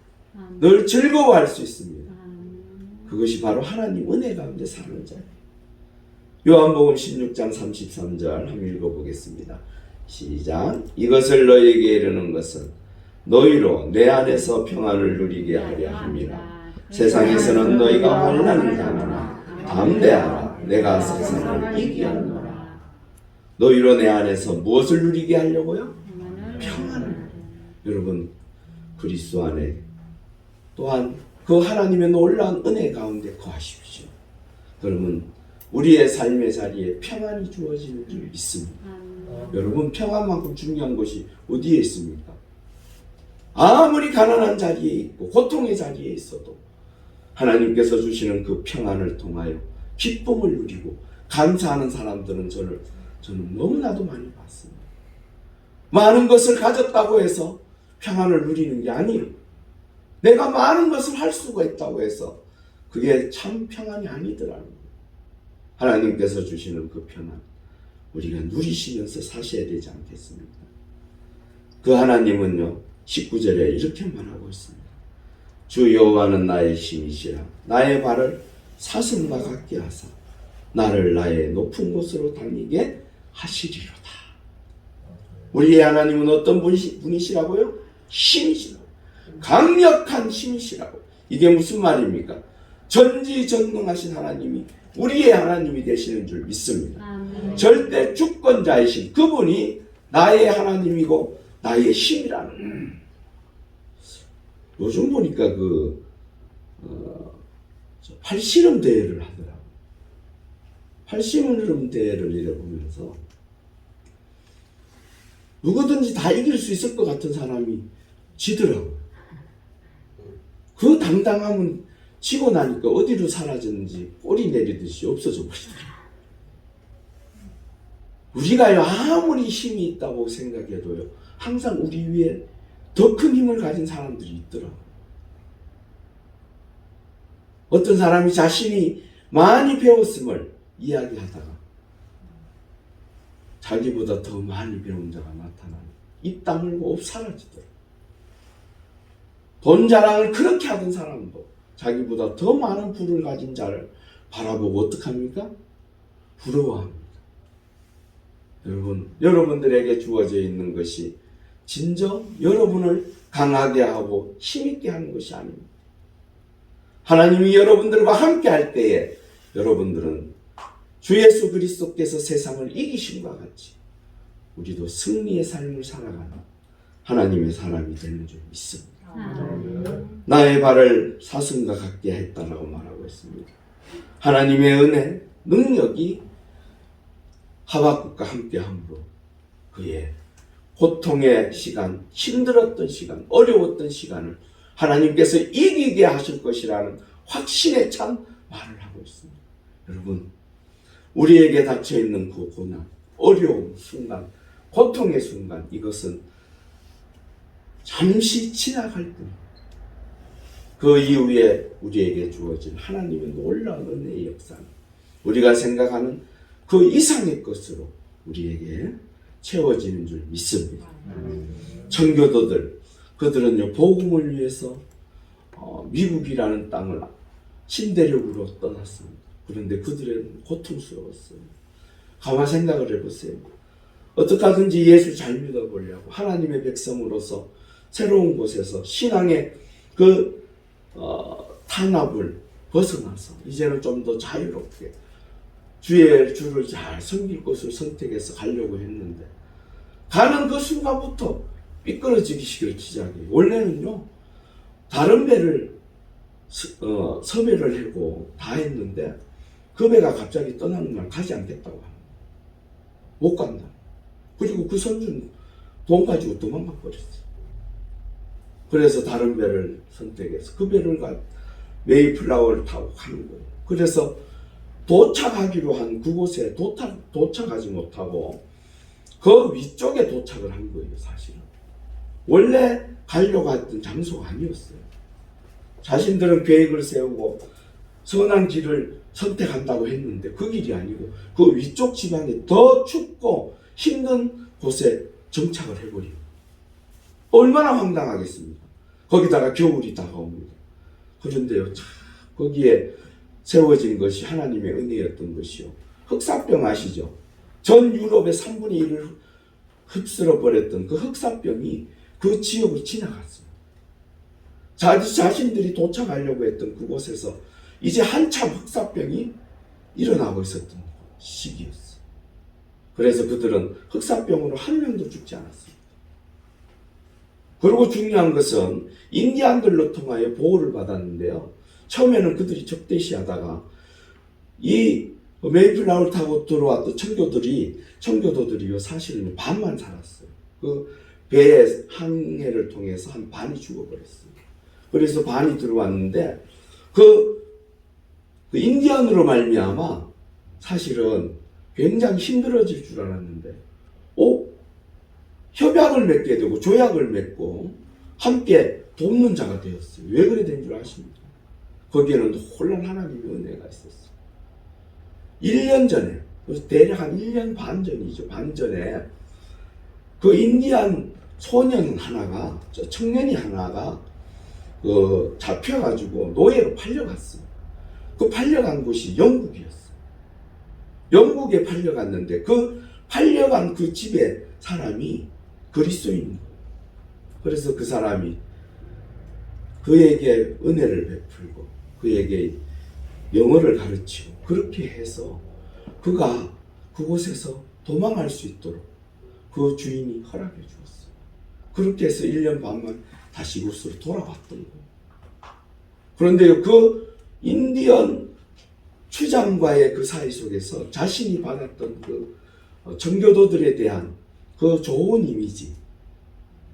늘 즐거워할 수 있습니다. 그것이 바로 하나님 은혜 가운데 사는 자예요. 요한복음 16장 33절 한번 읽어보겠습니다. 시작. 이것을 너희에게 이르는 것은 너희로 내 안에서 평안을 누리게 하려 함이라. 세상에서는 너희가 환난을 당하나 담대하라. 내가 세상을 이기었노라. 너희로 내 안에서 무엇을 누리게 하려고요? 평안을. 여러분, 그리스도 안에 또한 그 하나님의 놀라운 은혜 가운데 거하십시오. 그러면 우리의 삶의 자리에 평안이 주어지는 줄 믿습니다. 여러분, 평안만큼 중요한 것이 어디에 있습니까? 아무리 가난한 자리에 있고 고통의 자리에 있어도 하나님께서 주시는 그 평안을 통하여 기쁨을 누리고 감사하는 사람들은 저는 너무나도 많이 봤습니다. 많은 것을 가졌다고 해서 평안을 누리는 게 아니에요. 내가 많은 것을 할 수가 있다고 해서 그게 참 평안이 아니더라는 거예요. 하나님께서 주시는 그 평안, 우리가 누리시면서 사셔야 되지 않겠습니까? 그 하나님은요, 19절에 이렇게 말하고 있습니다. 주 여호와는 나의 힘이시라. 나의 발을 사슴과 같게 하사 나를 나의 높은 곳으로 다니게 하시리로다. 우리의 하나님은 어떤 분이시라고요? 힘이시라고. 강력한 힘이시라고. 이게 무슨 말입니까? 전지전능하신 하나님이 우리의 하나님이 되시는 줄 믿습니다. 절대 주권자이신 그분이 나의 하나님이고 나의 힘이라는 거예요. 요즘 보니까 팔씨름 대회를 하더라고요. 팔씨름 대회를 이뤄보면서 누구든지 다 이길 수 있을 것 같은 사람이 지더라고요. 그 당당함은 지고 나니까 어디로 사라졌는지 꼬리 내리듯이 없어져 버리더라고요. 우리가요, 아무리 힘이 있다고 생각해도요, 항상 우리 위에 더 큰 힘을 가진 사람들이 있더라고요. 어떤 사람이 자신이 많이 배웠음을 이야기하다가 자기보다 더 많이 배운 자가 나타나면 입 다물고 업 사라지더라고요. 돈 자랑을 그렇게 하던 사람도 자기보다 더 많은 부를 가진 자를 바라보고 어떡합니까? 부러워합니다. 여러분들에게 주어져 있는 것이 진정 여러분을 강하게 하고 힘있게 하는 것이 아닙니다. 하나님이 여러분들과 함께 할 때에 여러분들은 주 예수 그리스도께서 세상을 이기심과 같이 우리도 승리의 삶을 살아가는 하나님의 사람이 되는 줄 믿습니다. 나의 발을 사슴과 같게 했다라고 말하고 있습니다. 하나님의 은혜, 능력이 하박국과 함께함으로 그의 고통의 시간, 힘들었던 시간, 어려웠던 시간을 하나님께서 이기게 하실 것이라는 확신에 찬 말을 하고 있습니다. 여러분, 우리에게 닥쳐있는 그 고난, 어려움 순간, 고통의 순간, 이것은 잠시 지나갈 뿐입니다. 그 이후에 우리에게 주어진 하나님의 놀라운 은혜의 역사는 우리가 생각하는 그 이상의 것으로 우리에게 채워지는 줄 믿습니다. 청교도들, 그들은요, 복음을 위해서 미국이라는 땅을 신대륙으로 떠났습니다. 그런데 그들은 고통스러웠어요. 가만 생각을 해보세요. 어떻게 하든지 예수 잘 믿어보려고 하나님의 백성으로서 새로운 곳에서 신앙의 그 탄압을 벗어나서 이제는 좀 더 자유롭게 주를 잘 섬길 곳을 선택해서 가려고 했는데 가는 그 순간부터 삐뚤어지기 시작해요. 원래는요 다른 배를 섭외를 하고 다 했는데 그 배가 갑자기 떠나는 날 가지 않겠다고 합니다. 못 간다. 그리고 그 선주는 돈 가지고 도망가 버렸어요. 그래서 다른 배를 선택해서 그 배를 메이플라워를 타고 가는 거예요. 그래서 도착하기로 한 그곳에 도착하지 못하고 그 위쪽에 도착을 한 거예요. 사실은 원래 가려고 했던 장소가 아니었어요. 자신들은 계획을 세우고 선한 길을 선택한다고 했는데 그 길이 아니고 그 위쪽 지방에 더 춥고 힘든 곳에 정착을 해버리고 얼마나 황당하겠습니까? 거기다가 겨울이 다가옵니다. 그런데요, 거기에 세워진 것이 하나님의 은혜였던 것이요. 흑사병 아시죠? 전 유럽의 3분의 1을 흡수어 버렸던 그 흑사병이 그 지역을 지나갔어요. 자신들이 도착하려고 했던 그곳에서 이제 한참 흑사병이 일어나고 있었던 시기였어요. 그래서 그들은 흑사병으로 한 명도 죽지 않았습니다. 그리고 중요한 것은 인디안들로 통하여 보호를 받았는데요. 처음에는 그들이 적대시하다가 이 메이플라워를 타고 들어왔던 청교도들이요 사실은 반만 살았어요. 그 배의 항해를 통해서 한 반이 죽어버렸어요. 그래서 반이 들어왔는데 그 인디안으로 말미암아 사실은 굉장히 힘들어질 줄 알았는데 협약을 맺게 되고 조약을 맺고 함께 돕는 자가 되었어요. 왜 그래 된 줄 아십니까? 거기에는 홀란 하나님의 은혜가 있었어요. 1년 전에, 대략 한 1년 반 전이죠. 반 전에 그 인디안 소년 하나가, 청년이 하나가 잡혀가지고 노예로 팔려갔어요. 그 팔려간 곳이 영국이었어요. 영국에 팔려갔는데 그 팔려간 그 집에 사람이 그리스도인인 거예요. 그래서 그 사람이 그에게 은혜를 베풀고 그에게 영어를 가르치고 그렇게 해서 그가 그곳에서 도망할 수 있도록 그 주인이 허락해 주었어요. 그렇게 해서 1년 반만 다시 이곳으로 돌아왔던 거예요. 그런데 그 인디언 추장과의 그 사이 속에서 자신이 받았던 그 청교도들에 대한 그 좋은 이미지,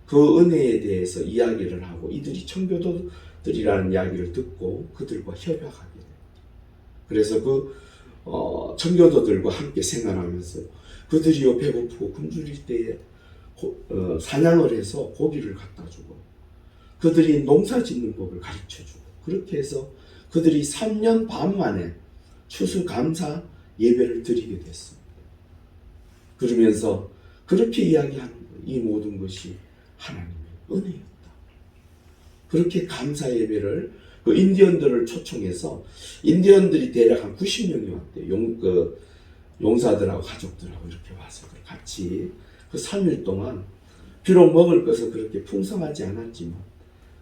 그 은혜에 대해서 이야기를 하고 이들이 청교도들이라는 이야기를 듣고 그들과 협약하게 돼요. 그래서 그 청교도들과 함께 생활하면서 그들이요 배고프고 굶주릴 때에 사냥을 해서 고기를 갖다 주고 그들이 농사 짓는 법을 가르쳐 주고 그렇게 해서 그들이 3년 반 만에 추수감사 예배를 드리게 됐습니다. 그러면서 그렇게 이야기하는 거예요. 이 모든 것이 하나님의 은혜였다. 그렇게 감사 예배를 그 인디언들을 초청해서 인디언들이 대략 한 90명이 왔대요. 용사들하고 가족들하고 이렇게 와서 같이 그 3일 동안 비록 먹을 것은 그렇게 풍성하지 않았지만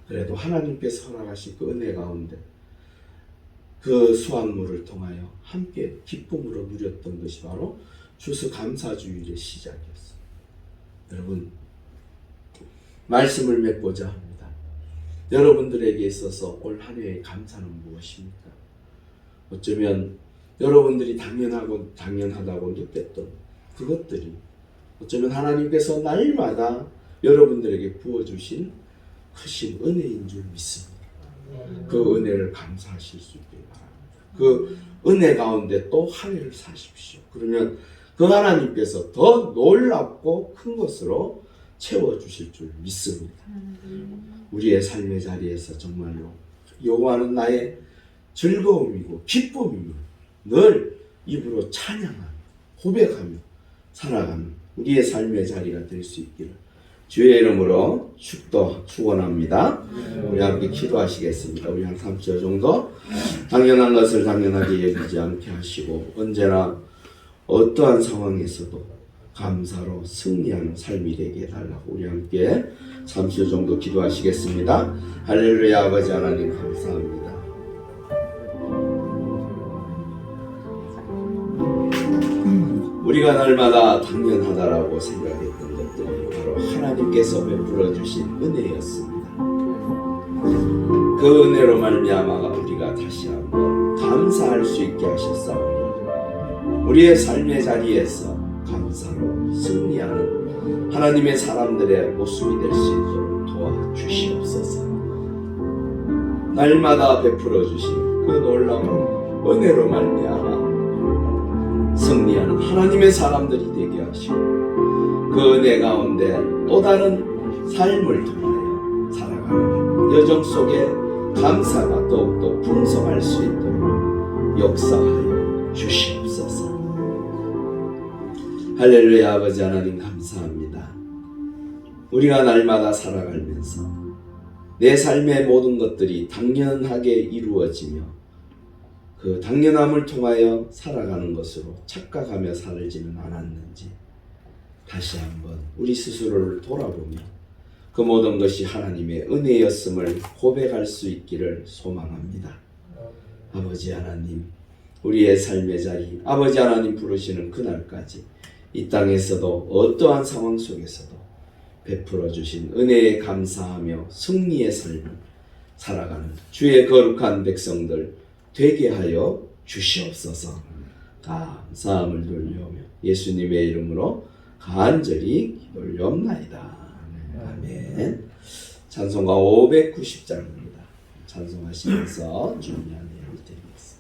그래도 하나님께서 허락하신 그 은혜 가운데 그 수확물을 통하여 함께 기쁨으로 누렸던 것이 바로 추수감사주일의 시작이었습니다. 여러분, 말씀을 맺고자 합니다. 여러분들에게 있어서 올 한 해의 감사는 무엇입니까? 어쩌면 여러분들이 당연하다고 느꼈던 그것들이 어쩌면 하나님께서 날마다 여러분들에게 부어주신 크신 은혜인 줄 믿습니다. 그 은혜를 감사하실 수 있길 바랍니다. 그 은혜 가운데 또 한 해를 사십시오. 그러면 그 하나님께서 더 놀랍고 큰 것으로 채워주실 줄 믿습니다. 우리의 삶의 자리에서 정말로 여호와는 나의 즐거움이고 기쁨이며 늘 입으로 찬양하며 고백하며 살아가는 우리의 삶의 자리가 될 수 있기를 주의 이름으로 축원합니다. 우리 함께 기도하시겠습니다. 우리 한 3초 정도 당연한 것을 당연하게 여기지 않게 하시고 언제나 어떠한 상황에서도 감사로 승리하는 삶이 되게 해달라고 우리 함께 3초 정도 기도하시겠습니다. 할렐루야. 아버지 하나님 감사합니다. 우리가 날마다 당연하다라고 생각했던 것들이 바로 하나님께서 베풀어 주신 은혜였습니다. 그 은혜로 말미암아 우리가 다시 한번 감사할 수 있게 하셨사오니 우리의 삶의 자리에서 감사로 승리하는 하나님의 사람들의 모습이 될 수 있도록 도와주시옵소서. 날마다 베풀어 주신 그 놀라운 은혜로 말미암아 승리하는 하나님의 사람들이 되게 하시고 그 은혜 가운데 또 다른 삶을 통하여 살아가는 여정 속에 감사가 더욱더 풍성할 수 있도록 역사하여 주시옵소서. 할렐루야. 아버지 하나님 감사합니다. 우리가 날마다 살아가면서 내 삶의 모든 것들이 당연하게 이루어지며 그 당연함을 통하여 살아가는 것으로 착각하며 살지는 않았는지 다시 한번 우리 스스로를 돌아보며 그 모든 것이 하나님의 은혜였음을 고백할 수 있기를 소망합니다. 아버지 하나님, 우리의 삶의 자리, 아버지 하나님 부르시는 그날까지 이 땅에서도 어떠한 상황 속에서도 베풀어 주신 은혜에 감사하며 승리의 삶을 살아가는 주의 거룩한 백성들 되게 하여 주시옵소서. 감사함을 돌려오며 예수님의 이름으로 간절히 올려옵나이다. 아멘. 찬송가 590장입니다. 찬송하시면서 주님의 은혜를 드리겠습니다.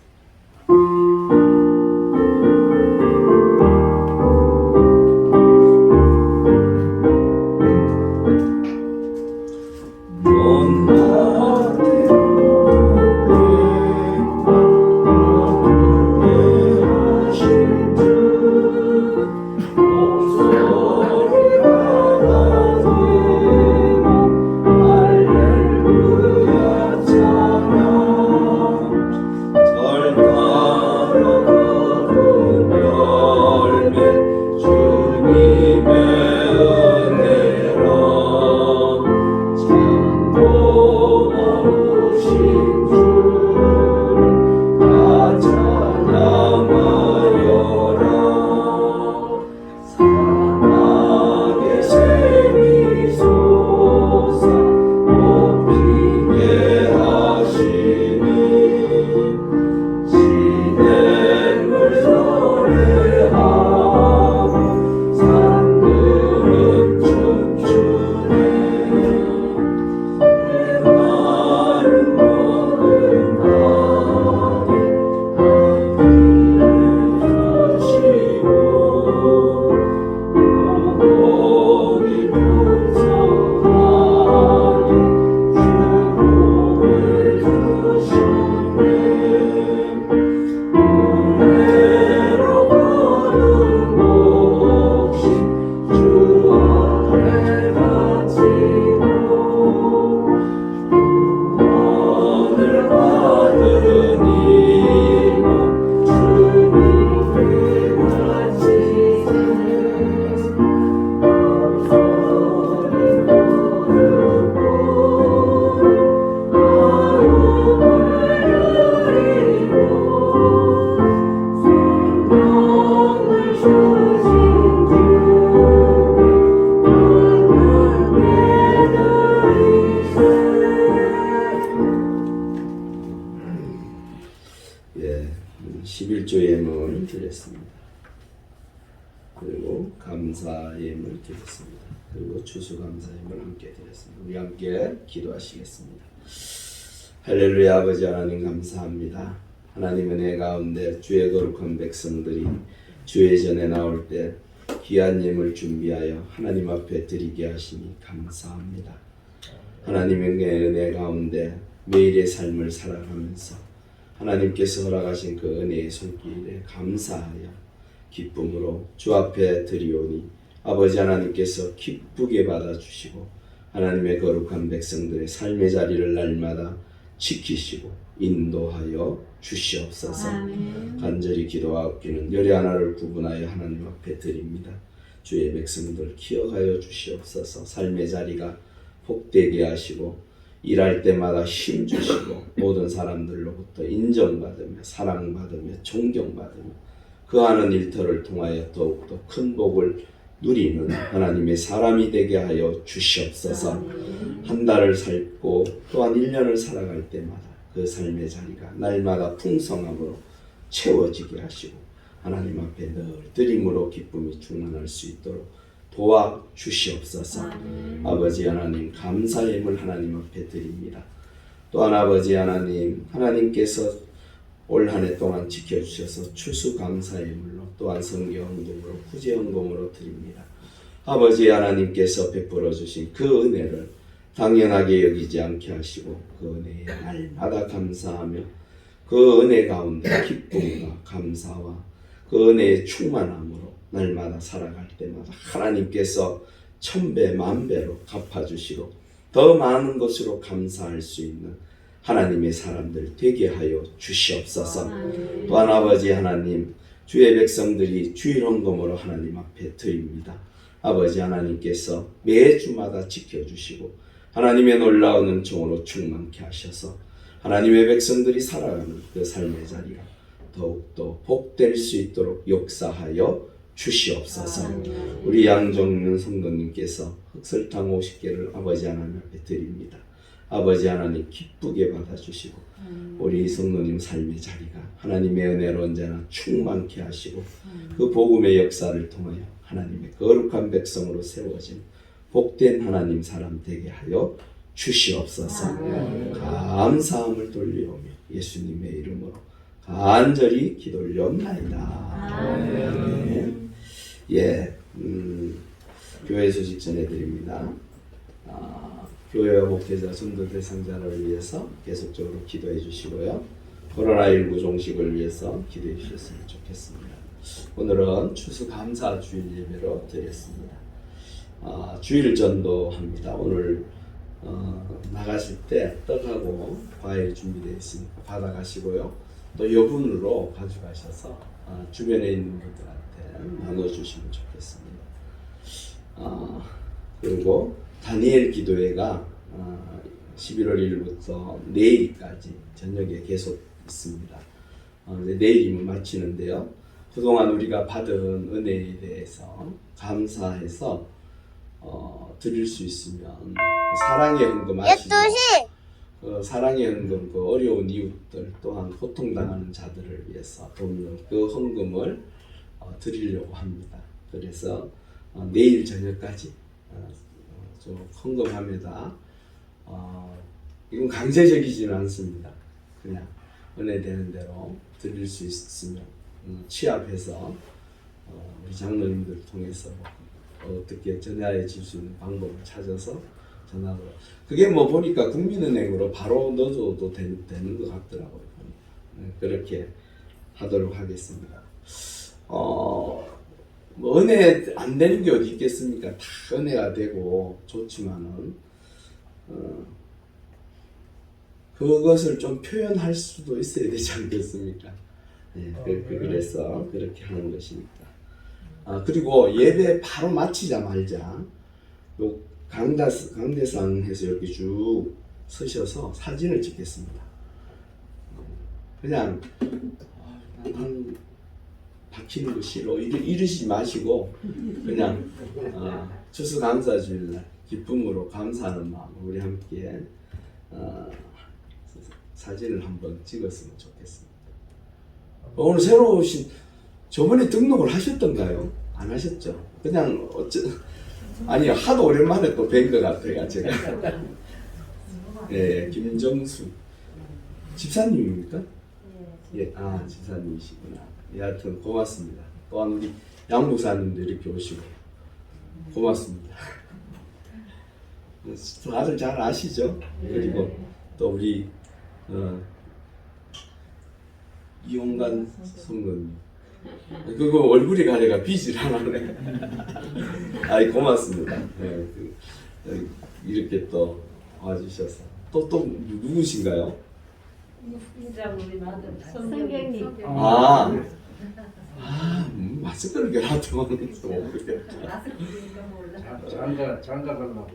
그리고 감사예물 드렸습니다. 그리고 추수감사예물 함께 드렸습니다. 우리 함께 기도하시겠습니다. 할렐루야. 아버지 하나님 감사합니다. 하나님 은혜 가운데 주의 거룩한 백성들이 주의 전에 나올 때 귀한 예물 준비하여 하나님 앞에 드리게 하시니 감사합니다. 하나님의 은혜 가운데 매일의 삶을 살아가면서 하나님께서 허락하신 그 은혜의 손길에 감사하여 기쁨으로 주 앞에 드리오니 아버지 하나님께서 기쁘게 받아주시고 하나님의 거룩한 백성들의 삶의 자리를 날마다 지키시고 인도하여 주시옵소서. 간절히 기도하옵기는 열의 하나를 구분하여 하나님 앞에 드립니다. 주의 백성들 기억하여 주시옵소서. 삶의 자리가 복되게 하시고 일할 때마다 힘 주시고 모든 사람들로부터 인정받으며 사랑받으며 존경받으며 그 하는 일터를 통하여 더욱더 큰 복을 누리는 하나님의 사람이 되게 하여 주시옵소서. 한 달을 살고 또한 1년을 살아갈 때마다 그 삶의 자리가 날마다 풍성함으로 채워지게 하시고 하나님 앞에 늘 드림으로 기쁨이 충만할 수 있도록 도와주시옵소서. 아버지 하나님 감사의 힘을 하나님 앞에 드립니다. 또한 아버지 하나님 하나님께서 올 한 해 동안 지켜주셔서 추수감사의 물로 또한 성경헌금으로 후제헌금으로 드립니다. 아버지 하나님께서 베풀어 주신 그 은혜를 당연하게 여기지 않게 하시고 그 은혜에 날마다 감사하며 그 은혜 가운데 기쁨과 감사와 그 은혜의 충만함으로 날마다 살아갈 때마다 하나님께서 1000배 만배로 갚아주시고 더 많은 것으로 감사할 수 있는 하나님의 사람들 되게 하여 주시옵소서. 또한 아버지 하나님 주의 백성들이 주일 헌금으로 하나님 앞에 드립니다. 아버지 하나님께서 매주마다 지켜주시고 하나님의 놀라운 은총으로 충만케 하셔서 하나님의 백성들이 살아가는 그 삶의 자리가 더욱더 복될 수 있도록 역사하여 주시옵소서. 우리 양정윤 성도님께서 흑설탕 50개를 아버지 하나님 앞에 드립니다. 아버지 하나님 기쁘게 받아주시고 우리 성도님 삶의 자리가 하나님의 은혜로 언제나 충만케 하시고 그 복음의 역사를 통하여 하나님의 거룩한 백성으로 세워진 복된 하나님 사람 되게 하여 주시옵소서. 감사함을 돌리오며 예수님의 이름으로 간절히 기도올려옵나이다. 예, 교회 소식 전해드립니다. 교회와 목회자 전도 대상자를 위해서 계속적으로 기도해 주시고요. 코로나19 종식을 위해서 기도해 주셨으면 좋겠습니다. 오늘은 추수감사 주일 예배로 드렸습니다. 주일 전도합니다. 오늘 나가실 때 떡하고 과일 준비되어 있으니까 받아가시고요. 또 여분으로 가져가셔서 주변에 있는 분들한테 나눠주시면 좋겠습니다. 그리고 다니엘 기도회가 11월 1일부터 내일까지 저녁에 계속 있습니다. 내일이면 마치는데요. 그동안 우리가 받은 은혜에 대해서 감사해서 드릴 수 있으면 사랑의 헌금 아시죠? 사랑의 헌금, 그 어려운 이웃들 또한 고통당하는 자들을 위해서 돕는 그 헌금을 드리려고 합니다. 그래서 내일 저녁까지 좀 헌금합니다. 이건 강제적이지는 않습니다. 그냥 은혜 되는 대로 드릴 수 있으면 취합해서 우리 장로님들 통해서 어떻게 전화해 줄 수 있는 방법을 찾아서 전화로 그게 뭐 보니까 국민은행으로 바로 넣어줘도 되는 것 같더라고요. 그렇게 하도록 하겠습니다. 뭐 은혜 안 되는 게 어디 있겠습니까? 다 은혜가 되고 좋지만은 그것을 좀 표현할 수도 있어야 되지 않겠습니까? 그래서 그렇게 하는 것이니까. 그리고 예배 바로 마치자마자 요 강대상에서 이렇게 쭉 서셔서 사진을 찍겠습니다. 그냥 난 박히는 거 싫어 이러시지 마시고 그냥 추수감사주일날 기쁨으로 감사하는 마음으로 우리 함께 사진을 한번 찍었으면 좋겠습니다. 오늘 새로 오신 저번에 등록을 하셨던가요? 안 하셨죠? 그냥 아니 하도 오랜만에 또 뵌 것 같아요 제가. 네, 김정수 집사님입니까? 예, 집사님이시구나. 여하튼 고맙습니다. 또한 우리 양목사님도 이렇게 오시고 고맙습니다. 다들 잘 아시죠? 그리고 또 우리 이용관 성도님 그거 얼굴이 가려가 비질 안 하네. 아이 고맙습니다. 네, 이렇게 또 와주셔서 또 누구신가요? 성경님. 마스크를 겨놨더만 모르겠다. 장가 가려고.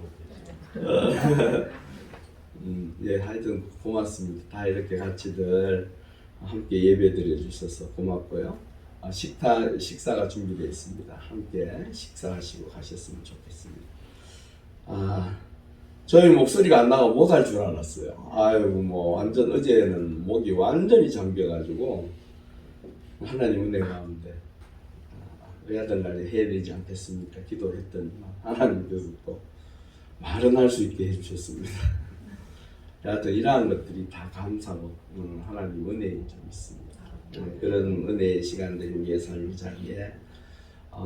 예, 하여튼 고맙습니다. 다 이렇게 같이들 함께 예배드려 주셔서 고맙고요. 식사가 준비되어 있습니다. 함께 식사하시고 가셨으면 좋겠습니다. 저희 목소리가 안 나가 못 할 줄 알았어요. 아이고 뭐 완전 어제는 목이 완전히 잠겨가지고 하나님 은혜 가운데 외아들 날에 해야 되지 않겠습니까? 기도를 했더니 하나님께서 또 말은 할 수 있게 해주셨습니다. 하여튼 이러한 것들이 다 감사고 하나님 은혜이 좀 있습니다. 그런 은혜의 시간들 우리의 삶의 자리에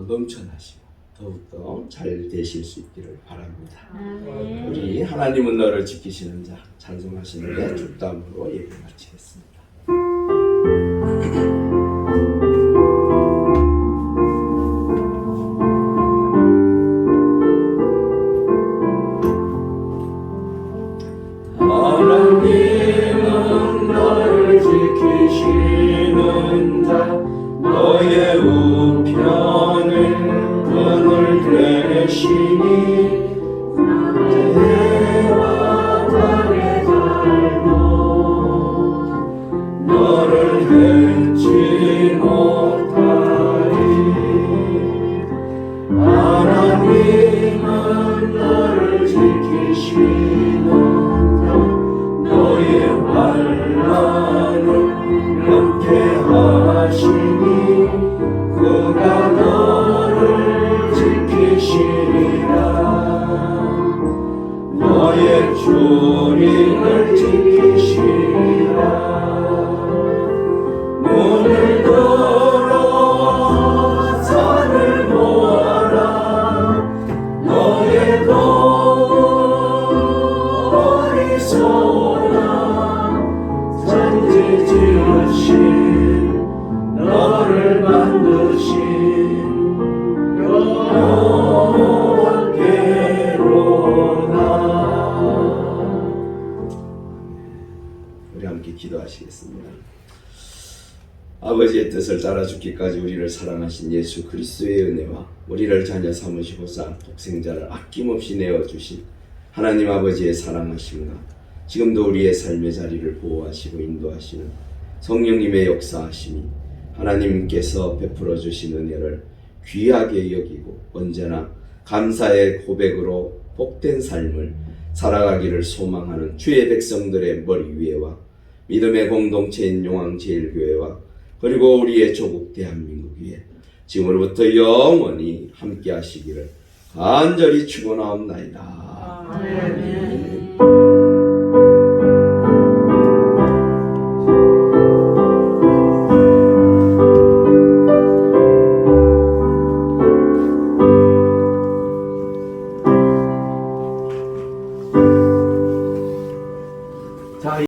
넘쳐나시고 더욱더 잘 되실 수 있기를 바랍니다. 우리 하나님은 너를 지키시는 자 찬송하시는 축담으로 예배 마치겠습니다. 하나님은 너를 지키시는 자 너의 우편을 그늘 되시니 해와 달의 달도 너를 해치 못하리. 하나님은 너를 지키시는 너의 환난을 면케하시니 그가 너를 지키시리라. 너의 주림을 지키시리라. 문을 열어 산을 모아라. 너의 돌이 솟아 천지 지으신 너를 만드신 여호와께로다. 우리 함께 기도하시겠습니다. 아버지의 뜻을 따라 죽기까지 우리를 사랑하신 예수 그리스도의 은혜와 우리를 자녀 삼으시고자 독생자를 아낌없이 내어주신 하나님 아버지의 사랑하심과 지금도 우리의 삶의 자리를 보호하시고 인도하시는 성령님의 역사하심이 하나님께서 베풀어 주신 은혜를 귀하게 여기고 언제나 감사의 고백으로 복된 삶을 살아가기를 소망하는 주의 백성들의 머리 위에와 믿음의 공동체인 용왕제일교회와 그리고 우리의 조국 대한민국 위에 지금으로부터 영원히 함께 하시기를 간절히 축원하옵나이다. 아멘.